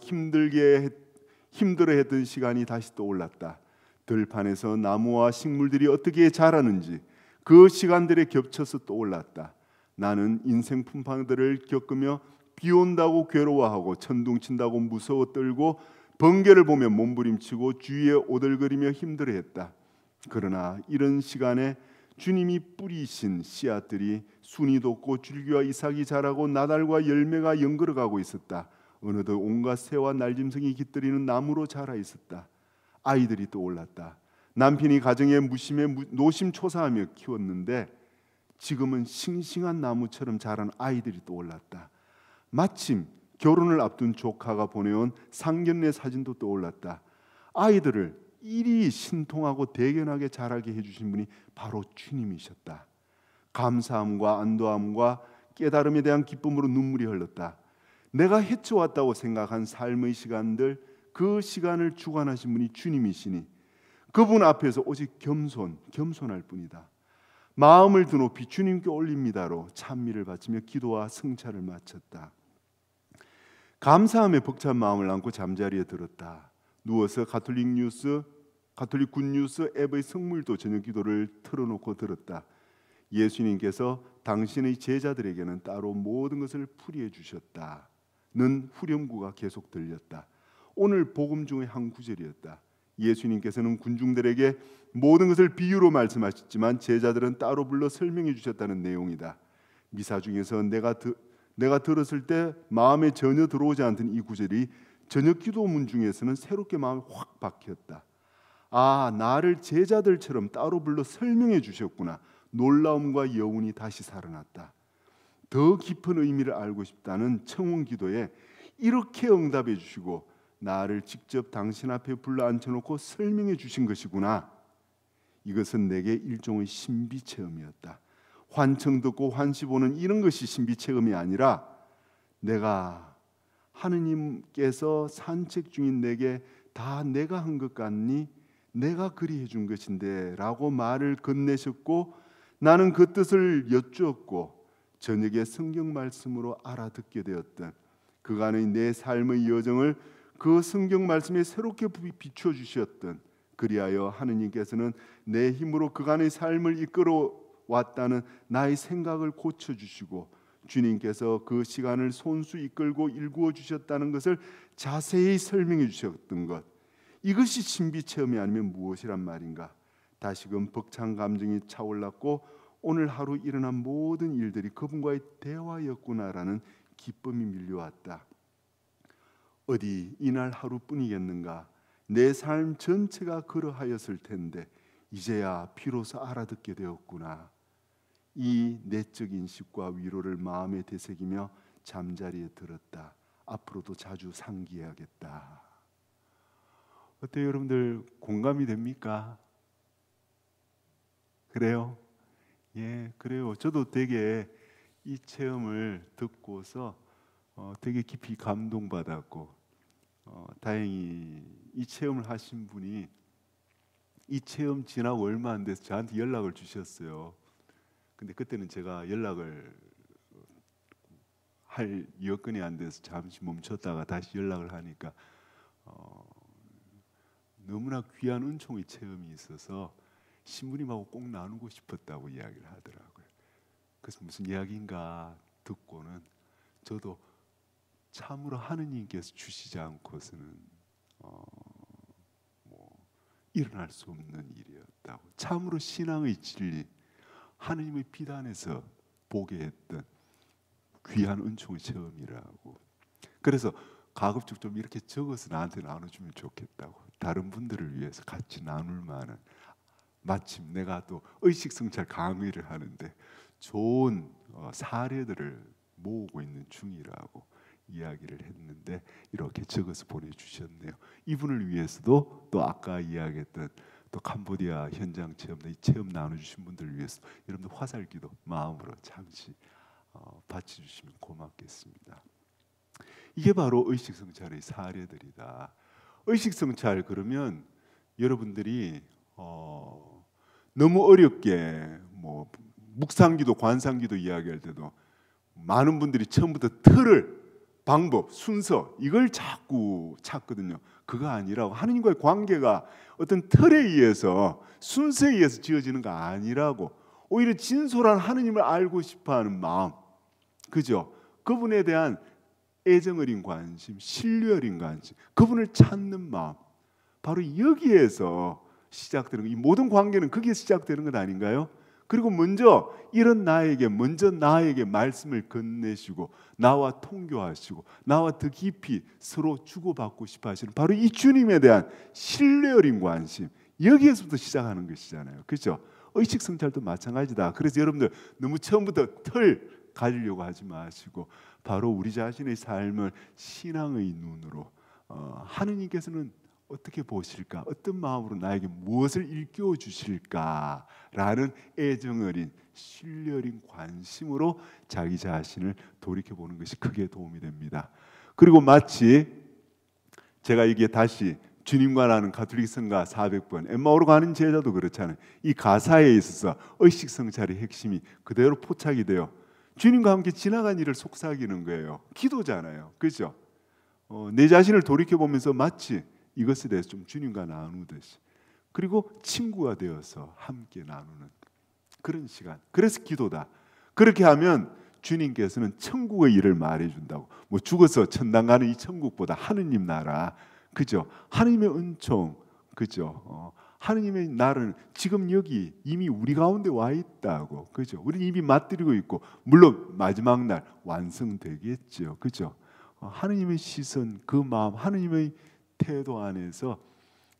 힘들어했던 시간이 다시 떠올랐다. 들판에서 나무와 식물들이 어떻게 자라는지 그 시간들에 겹쳐서 떠올랐다. 나는 인생 풍파들을 겪으며 비 온다고 괴로워하고 천둥친다고 무서워 떨고 번개를 보며 몸부림치고 주위에 오들거리며 힘들어했다. 그러나 이런 시간에 주님이 뿌리신 씨앗들이 순이 돋고 줄기와 이삭이 자라고 나달과 열매가 연걸어가고 있었다. 어느덧 온갖 새와 날짐승이 깃들이는 나무로 자라 있었다. 아이들이 떠올랐다. 남편이 가정에 무심해 노심초사하며 키웠는데 지금은 싱싱한 나무처럼 자란 아이들이 떠올랐다. 마침 결혼을 앞둔 조카가 보내온 상견례 사진도 떠올랐다. 아이들을 이리 신통하고 대견하게 자라게 해주신 분이 바로 주님이셨다. 감사함과 안도함과 깨달음에 대한 기쁨으로 눈물이 흘렀다. 내가 헤쳐왔다고 생각한 삶의 시간들, 그 시간을 주관하신 분이 주님이시니 그분 앞에서 오직 겸손할 뿐이다. 마음을 드높이 주님께 올립니다로 찬미를 바치며 기도와 성찰을 마쳤다. 감사함에 벅찬 마음을 안고 잠자리에 들었다. 누워서 가톨릭 굿뉴스 앱의 성물도 저녁 기도를 틀어놓고 들었다. 예수님께서 당신의 제자들에게는 따로 모든 것을 풀이해 주셨다는 후렴구가 계속 들렸다. 오늘 복음 중의 한 구절이었다. 예수님께서는 군중들에게 모든 것을 비유로 말씀하셨지만 제자들은 따로 불러 설명해 주셨다는 내용이다. 미사 중에서 내가 들었을 때 마음에 전혀 들어오지 않던 이 구절이 저녁 기도문 중에서는 새롭게 마음에 확 박혔다. 아, 나를 제자들처럼 따로 불러 설명해 주셨구나. 놀라움과 여운이 다시 살아났다. 더 깊은 의미를 알고 싶다는 청혼 기도에 이렇게 응답해 주시고 나를 직접 당신 앞에 불러 앉혀놓고 설명해 주신 것이구나. 이것은 내게 일종의 신비 체험이었다. 환청 듣고 환시 보는 이런 것이 신비 체험이 아니라 내가 하느님께서 산책 중인 내게 다 내가 한 것 같니? 내가 그리해 준 것인데 라고 말을 건네셨고 나는 그 뜻을 여쭈었고 저녁에 성경 말씀으로 알아듣게 되었던 그간의 내 삶의 여정을 그 성경 말씀에 새롭게 비춰 주셨던 그리하여 하느님께서는 내 힘으로 그간의 삶을 이끌어 왔다는 나의 생각을 고쳐주시고 주님께서 그 시간을 손수 이끌고 일구어 주셨다는 것을 자세히 설명해 주셨던 것, 이것이 신비 체험이 아니면 무엇이란 말인가? 다시금 벅찬 감정이 차올랐고 오늘 하루 일어난 모든 일들이 그분과의 대화였구나라는 기쁨이 밀려왔다. 어디 이날 하루뿐이겠는가? 내 삶 전체가 그러하였을 텐데 이제야 비로소 알아듣게 되었구나. 이 내적 인식과 위로를 마음에 되새기며 잠자리에 들었다. 앞으로도 자주 상기해야겠다. 어때요, 여러분들? 공감이 됩니까? 그래요? 예, 그래요. 저도 되게 이 체험을 듣고서 되게 깊이 감동받았고 다행히 이 체험을 하신 분이 이 체험 지나고 얼마 안 돼서 저한테 연락을 주셨어요. 근데 그때는 제가 연락을 할 여건이 안 돼서 잠시 멈췄다가 다시 연락을 하니까 너무나 귀한 은총의 체험이 있어서 신부님하고 꼭 나누고 싶었다고 이야기를 하더라고요. 그래서 무슨 이야기인가 듣고는 저도 참으로 하느님께서 주시지 않고서는 일어날 수 없는 일이었다고, 참으로 신앙의 진리, 하느님의 비단에서 보게 했던 귀한 은총의 체험이라고. 그래서 가급적 좀 이렇게 적어서 나한테 나눠주면 좋겠다고, 다른 분들을 위해서 같이 나눌 만한, 마침 내가 또 의식성찰 강의를 하는데 좋은 사례들을 모으고 있는 중이라고 이야기를 했는데 이렇게 적어서 보내주셨네요. 이분을 위해서도 또 아까 이야기했던 또 캄보디아 현장 체험, 이 체험 나눠주신 분들을 위해서 여러분들 화살기도 마음으로 잠시 바쳐주시면 고맙겠습니다. 이게 바로 의식성찰의 사례들이다. 의식성찰 그러면 여러분들이 너무 어렵게 뭐 묵상기도 관상기도 이야기할 때도 많은 분들이 처음부터 틀을, 방법, 순서 이걸 자꾸 찾거든요. 그거 아니라고. 하느님과의 관계가 어떤 틀에 의해서, 순서에 의해서 지어지는 거 아니라고. 오히려 진솔한 하느님을 알고 싶어하는 마음, 그죠? 그분에 대한 애정 어린 관심, 신뢰 어린 관심, 그분을 찾는 마음, 바로 여기에서 시작되는 거. 이 모든 관계는 거기에 시작되는 것 아닌가요? 그리고 먼저 나에게 말씀을 건네시고 나와 통교하시고 나와 더 깊이 서로 주고받고 싶어 하시는 바로 이 주님에 대한 신뢰 어린 관심, 여기에서부터 시작하는 것이잖아요. 그렇죠? 의식성찰도 마찬가지다. 그래서 여러분들 너무 처음부터 틀 가지려고 하지 마시고 바로 우리 자신의 삶을 신앙의 눈으로 하느님께서는 어떻게 보실까? 어떤 마음으로 나에게 무엇을 일깨워 주실까라는 애정 어린, 신뢰 어린 관심으로 자기 자신을 돌이켜보는 것이 크게 도움이 됩니다. 그리고 마치 제가 이게 다시 주님과 나는 가톨릭 성가 400번, 엠마오로 가는 제자도 그렇잖아요. 이 가사에 있어서 의식성찰의 핵심이 그대로 포착이 돼요. 주님과 함께 지나간 일을 속삭이는 거예요. 기도잖아요. 그렇죠? 내 자신을 돌이켜 보면서 마치 이것에 대해서 좀 주님과 나누듯이, 그리고 친구가 되어서 함께 나누는 그런 시간. 그래서 기도다. 그렇게 하면 주님께서는 천국의 일을 말해준다고. 뭐 죽어서 천당 가는 이 천국보다 하느님 나라, 그죠? 하느님의 은총, 그죠? 하느님의 나라는 지금 여기 이미 우리 가운데 와 있다고, 그죠? 우리 이미 맛들이고 있고, 물론 마지막 날 완성되겠죠, 그죠? 하느님의 시선, 그 마음, 하느님의 태도 안에서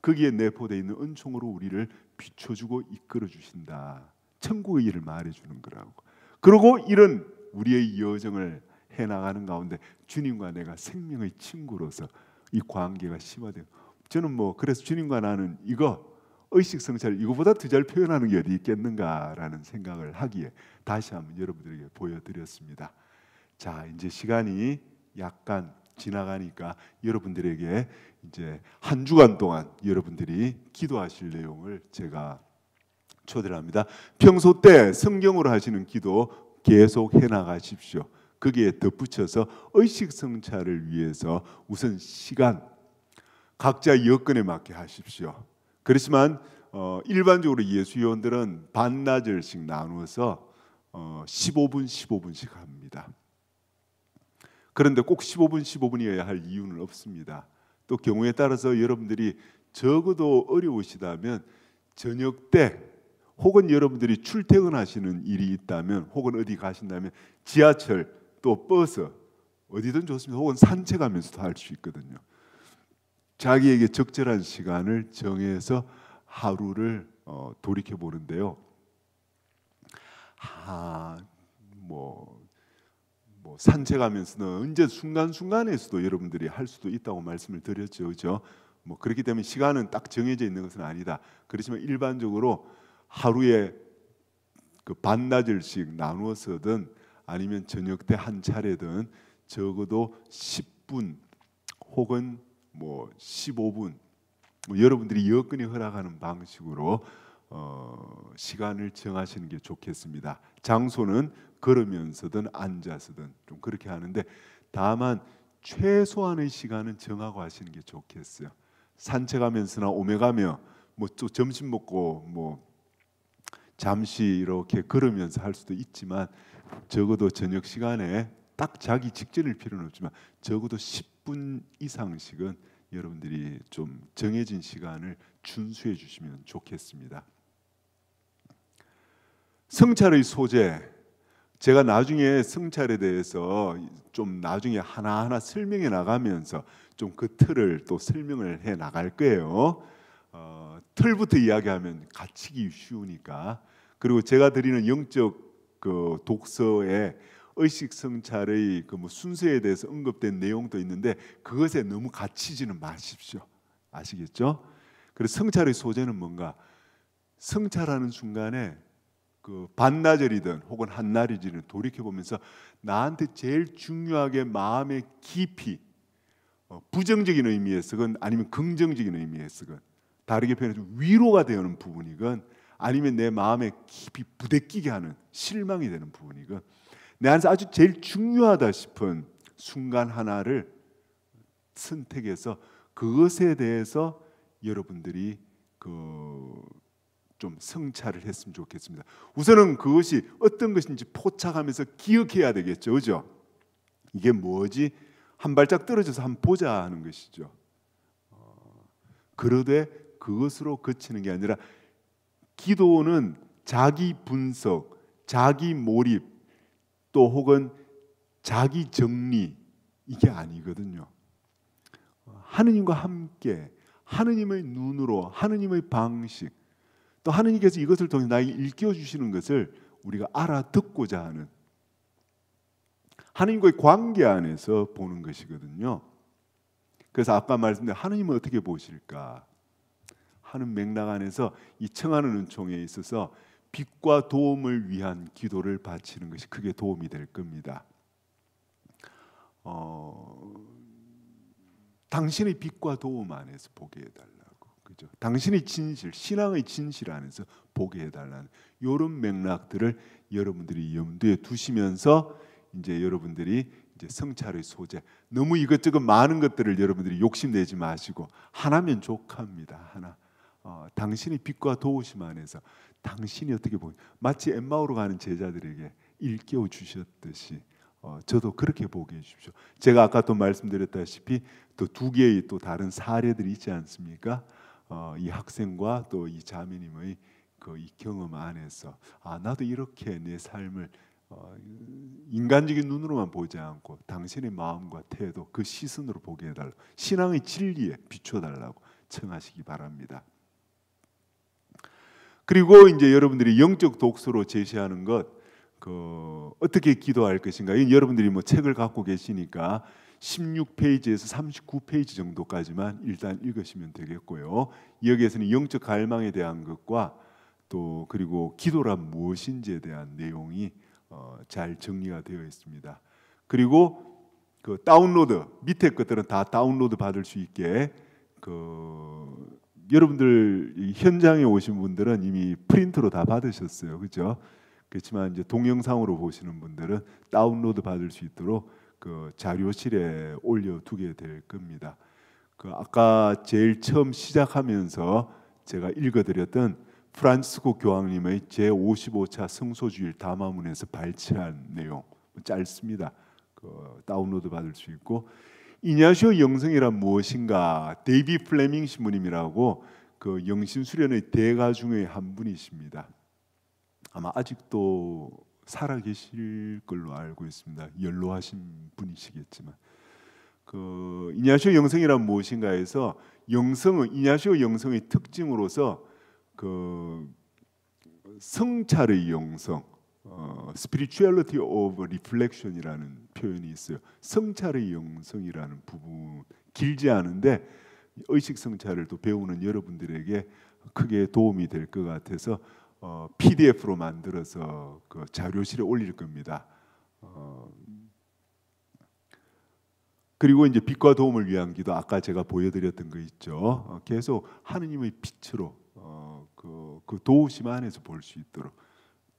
거기에 내포되어 있는 은총으로 우리를 비춰주고 이끌어 주신다. 천국의 일을 말해주는 거라고. 그리고 이런 우리의 여정을 해나가는 가운데 주님과 내가 생명의 친구로서 이 관계가 심화돼요. 저는 뭐 그래서 주님과 나는 이거 의식성찰 이거보다 더 잘 표현하는 게 어디 있겠는가라는 생각을 하기에 다시 한번 여러분들에게 보여드렸습니다. 자, 이제 시간이 약간 지나가니까 여러분들에게 이제 한 주간 동안 여러분들이 기도하실 내용을 제가 초대를 합니다. 평소 때 성경으로 하시는 기도 계속 해나가십시오. 거기에 덧붙여서 의식성찰을 위해서 우선 시간 각자 여건에 맞게 하십시오. 그렇지만 일반적으로 예수요원들은 반나절씩 나누어서 15분 15분씩 합니다. 그런데 꼭 15분 15분이어야 할 이유는 없습니다. 또 경우에 따라서 여러분들이 적어도 어려우시다면 저녁 때 혹은 여러분들이 출퇴근하시는 일이 있다면 혹은 어디 가신다면 지하철 또 버스 어디든 좋습니다. 혹은 산책하면서도 할 수 있거든요. 자기에게 적절한 시간을 정해서 하루를 돌이켜 보는데요. 뭐 산책하면서는 언제 순간순간에서도 여러분들이 할 수도 있다고 말씀을 드렸죠, 그죠? 뭐 그렇기 때문에 시간은 딱 정해져 있는 것은 아니다. 그렇지만 일반적으로 하루에 그 반나절씩 나누어서든 아니면 저녁 때 한 차례든 적어도 10분 혹은 뭐 15분 뭐 여러분들이 여건이 허락하는 방식으로 시간을 정하시는 게 좋겠습니다. 장소는 걸으면서든 앉아서든 좀 그렇게 하는데 다만 최소한의 시간은 정하고 하시는 게 좋겠어요. 산책하면서나 오며 가며 뭐 또 점심 먹고 뭐 잠시 이렇게 걸으면서 할 수도 있지만 적어도 저녁 시간에 딱 자기 직전일 필요는 없지만 적어도 10분 이상씩은 여러분들이 좀 정해진 시간을 준수해 주시면 좋겠습니다. 성찰의 소재, 제가 나중에 성찰에 대해서 좀 나중에 하나하나 설명해 나가면서 좀 그 틀을 또 설명을 해 나갈 거예요. 틀부터 이야기하면 갇히기 쉬우니까. 그리고 제가 드리는 영적 그 독서에 의식 성찰의 그 뭐 순서에 대해서 언급된 내용도 있는데 그것에 너무 갇히지는 마십시오. 아시겠죠? 그래서 성찰의 소재는 뭔가? 성찰하는 순간에 그 반나절이든 혹은 한날이든 돌이켜 보면서 나한테 제일 중요하게 마음의 깊이 부정적인 의미에서건 아니면 긍정적인 의미에서건 다르게 표현해서 위로가 되는 부분이건 아니면 내 마음에 깊이 부대끼게 하는 실망이 되는 부분이건 내 안에서 아주 제일 중요하다 싶은 순간 하나를 선택해서 그것에 대해서 여러분들이 좀 성찰을 했으면 좋겠습니다. 우선은 그것이 어떤 것인지 포착하면서 기억해야 되겠죠, 그죠? 이게 뭐지? 한 발짝 떨어져서 한번 보자 하는 것이죠. 그러되 그것으로 그치는 게 아니라 기도는 자기 분석, 자기 몰입, 또 혹은 자기 정리 이게 아니거든요. 하느님과 함께 하느님의 눈으로 하느님의 방식 또 하느님께서 이것을 통해 나에게 일깨워 주시는 것을 우리가 알아듣고자 하는 하느님과의 관계 안에서 보는 것이거든요. 그래서 아까 말씀드린 하느님은 어떻게 보실까 하는 맥락 안에서 이 청하는 은총에 있어서 빛과 도움을 위한 기도를 바치는 것이 크게 도움이 될 겁니다. 당신의 빛과 도움 안에서 보게 해달라고, 그죠? 당신의 진실, 신앙의 진실 안에서 보게 해달라는 이런 맥락들을 여러분들이 염두에 두시면서 이제 여러분들이 이제 성찰의 소재. 너무 이것저것 많은 것들을 여러분들이 욕심내지 마시고 하나면 족합니다. 하나. 당신의 빛과 도우심 안에서 당신이 어떻게 보면 마치 엠마오로 가는 제자들에게 일깨워 주셨듯이 저도 그렇게 보게 해주십시오. 제가 아까 또 말씀드렸다시피 또 두 개의 또 다른 사례들이 있지 않습니까? 이 학생과 또 이 자매님의 그 이 경험 안에서 나도 이렇게 내 삶을 인간적인 눈으로만 보지 않고 당신의 마음과 태도 그 시선으로 보게 해달라고 신앙의 진리에 비춰달라고 청하시기 바랍니다. 그리고 이제 여러분들이 영적 독서로 제시하는 것 어떻게 기도할 것인가 여러분들이 뭐 책을 갖고 계시니까 16페이지에서 39페이지 정도까지만 일단 읽으시면 되겠고요. 여기에서는 영적 갈망에 대한 것과 또 그리고 기도란 무엇인지에 대한 내용이 잘 정리가 되어 있습니다. 그리고 그 다운로드 밑에 것들은 다 다운로드 받을 수 있게 여러분들 현장에 오신 분들은 이미 프린트로 다 받으셨어요, 그렇죠? 그렇지만 이제 동영상으로 보시는 분들은 다운로드 받을 수 있도록 그 자료실에 올려두게 될 겁니다. 아까 제일 처음 시작하면서 제가 읽어드렸던 프란치스코 교황님의 제55차 성소주일 담화문에서 발췌한 내용 짧습니다. 다운로드 받을 수 있고 이냐시오 영성이란 무엇인가 데이비 플레밍 신부님이라고 그 영신 수련의 대가 중의 한 분이십니다. 아마 아직도 살아 계실 걸로 알고 있습니다. 연로하신 분이시겠지만 이냐시오 영성이란 무엇인가에서 이냐시오 영성의 특징으로서 성찰의 영성, spirituality of reflection이라는 표현이 있어요. 성찰의 영성이라는 부분 길지 않은데 의식 성찰을 또 배우는 여러분들에게 크게 도움이 될 것 같아서 PDF로 만들어서 그 자료실에 올릴 겁니다. 그리고 이제 빛과 도움을 위한 기도 아까 제가 보여드렸던 거 있죠. 계속 하느님의 빛으로 그 도우심 안에서 볼 수 있도록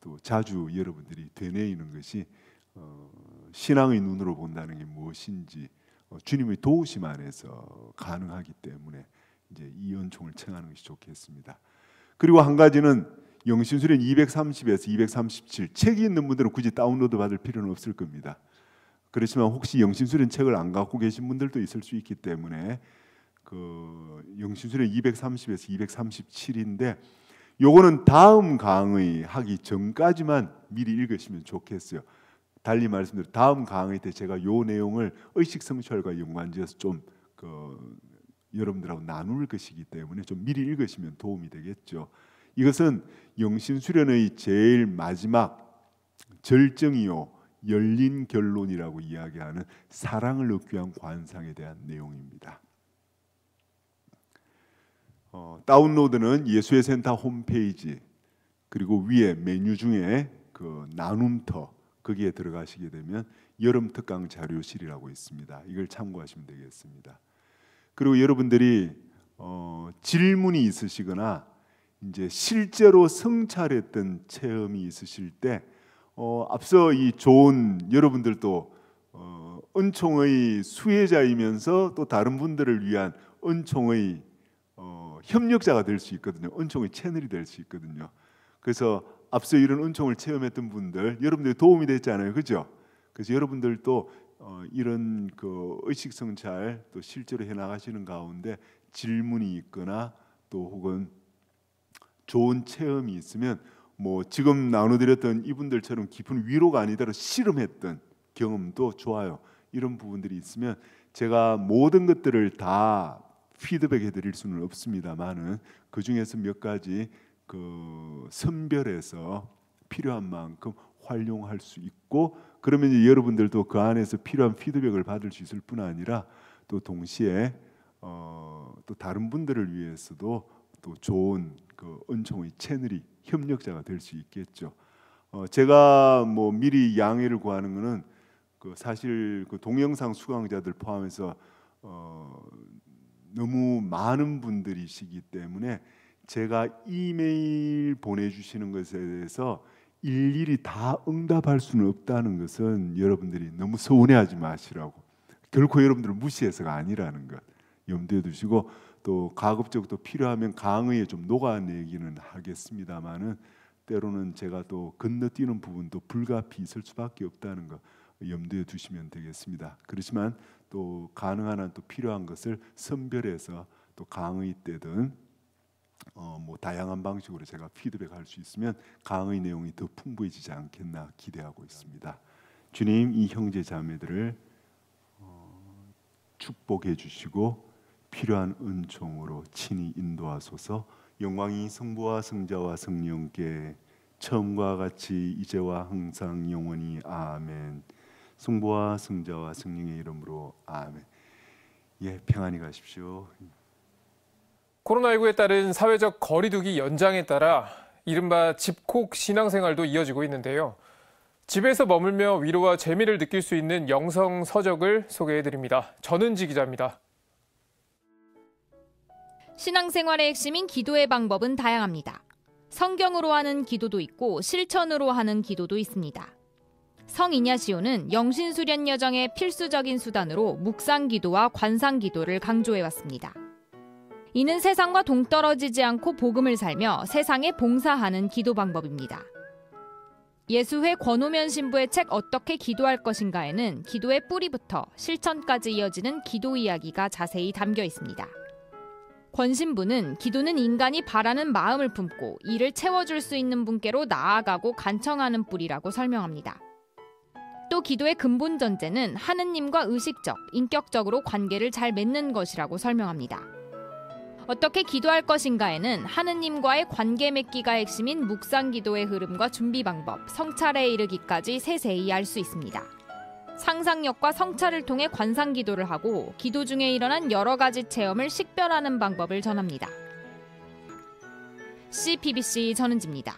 또 자주 여러분들이 되뇌이는 것이 신앙의 눈으로 본다는 게 무엇인지 주님의 도우심 안에서 가능하기 때문에 이제 이 은총을 청하는 것이 좋겠습니다. 그리고 한 가지는 영신수련 230에서 237 책이 있는 분들은 굳이 다운로드 받을 필요는 없을 겁니다. 그렇지만 혹시 영신수련 책을 안 갖고 계신 분들도 있을 수 있기 때문에 영신수련 230에서 237인데 요거는 다음 강의 하기 전까지만 미리 읽으시면 좋겠어요. 달리 말씀드려 다음 강의 때 제가 요 내용을 의식 성찰과 연관지어서 좀 여러분들하고 나눌 것이기 때문에 좀 미리 읽으시면 도움이 되겠죠. 이것은 영신 수련의 제일 마지막 절정이요 열린 결론이라고 이야기하는 사랑을 얻기 위한 관상에 대한 내용입니다. 다운로드는 예수의 센터 홈페이지 그리고 위에 메뉴 중에 그 나눔터 거기에 들어가시게 되면 여름 특강 자료실이라고 있습니다. 이걸 참고하시면 되겠습니다. 그리고 여러분들이 질문이 있으시거나 이제 실제로 성찰했던 체험이 있으실 때 앞서 이 좋은 여러분들도 은총의 수혜자이면서 또 다른 분들을 위한 은총의 협력자가 될 수 있거든요. 은총의 채널이 될 수 있거든요. 그래서 앞서 이런 은총을 체험했던 분들 여러분들이 도움이 됐잖아요, 그죠? 그래서 여러분들도 이런 그 의식 성찰 또 실제로 해 나가시는 가운데 질문이 있거나 또 혹은 좋은 체험이 있으면 뭐 지금 나눠드렸던 이분들처럼 깊은 위로가 아니더라도 씨름했던 경험도 좋아요. 이런 부분들이 있으면 제가 모든 것들을 다 피드백해 드릴 수는 없습니다만은 그 중에서 몇 가지 그 선별해서 필요한 만큼 활용할 수 있고 그러면 이제 여러분들도 그 안에서 필요한 피드백을 받을 수 있을 뿐 아니라 또 동시에 또 다른 분들을 위해서도 또 좋은 그 은총의 채널이 협력자가 될 수 있겠죠. 제가 뭐 미리 양해를 구하는 것은 그 사실 그 동영상 수강자들 포함해서 너무 많은 분들이시기 때문에 제가 이메일 보내주시는 것에 대해서 일일이 다 응답할 수는 없다는 것은 여러분들이 너무 서운해하지 마시라고. 결코 여러분들을 무시해서가 아니라는 것 염두에 두시고, 또 가급적 또 필요하면 강의에 좀 녹아내기는 하겠습니다만은 때로는 제가 또 건너뛰는 부분도 불가피 있을 수밖에 없다는 거 염두에 두시면 되겠습니다. 그렇지만 또 가능한 한 또 필요한 것을 선별해서 또 강의 때든 뭐 다양한 방식으로 제가 피드백할 수 있으면 강의 내용이 더 풍부해지지 않겠나 기대하고 있습니다. 주님, 이 형제 자매들을 축복해 주시고 필요한 은총으로 친히 인도하소서. 영광이 성부와 성자와 성령께 처음과 같이 이제와 항상 영원히 아멘. 성부와 성자와 성령의 이름으로 아멘. 예, 평안히 가십시오. 코로나19에 따른 사회적 거리두기 연장에 따라 이른바 집콕 신앙생활도 이어지고 있는데요. 집에서 머물며 위로와 재미를 느낄 수 있는 영성 서적을 소개해드립니다. 전은지 기자입니다. 신앙생활의 핵심인 기도의 방법은 다양합니다. 성경으로 하는 기도도 있고 실천으로 하는 기도도 있습니다. 성이냐시오는 영신수련 여정의 필수적인 수단으로 묵상기도와 관상기도를 강조해왔습니다. 이는 세상과 동떨어지지 않고 복음을 살며 세상에 봉사하는 기도 방법입니다. 예수회 권오면 신부의 책 어떻게 기도할 것인가에는 기도의 뿌리부터 실천까지 이어지는 기도 이야기가 자세히 담겨 있습니다. 권 신부는 기도는 인간이 바라는 마음을 품고 이를 채워줄 수 있는 분께로 나아가고 간청하는 뿌리라고 설명합니다. 또 기도의 근본 전제는 하느님과 의식적, 인격적으로 관계를 잘 맺는 것이라고 설명합니다. 어떻게 기도할 것인가에는 하느님과의 관계 맺기가 핵심인 묵상기도의 흐름과 준비 방법, 성찰에 이르기까지 세세히 알 수 있습니다. 상상력과 성찰을 통해 관상기도를 하고 기도 중에 일어난 여러 가지 체험을 식별하는 방법을 전합니다. CPBC 전은지입니다.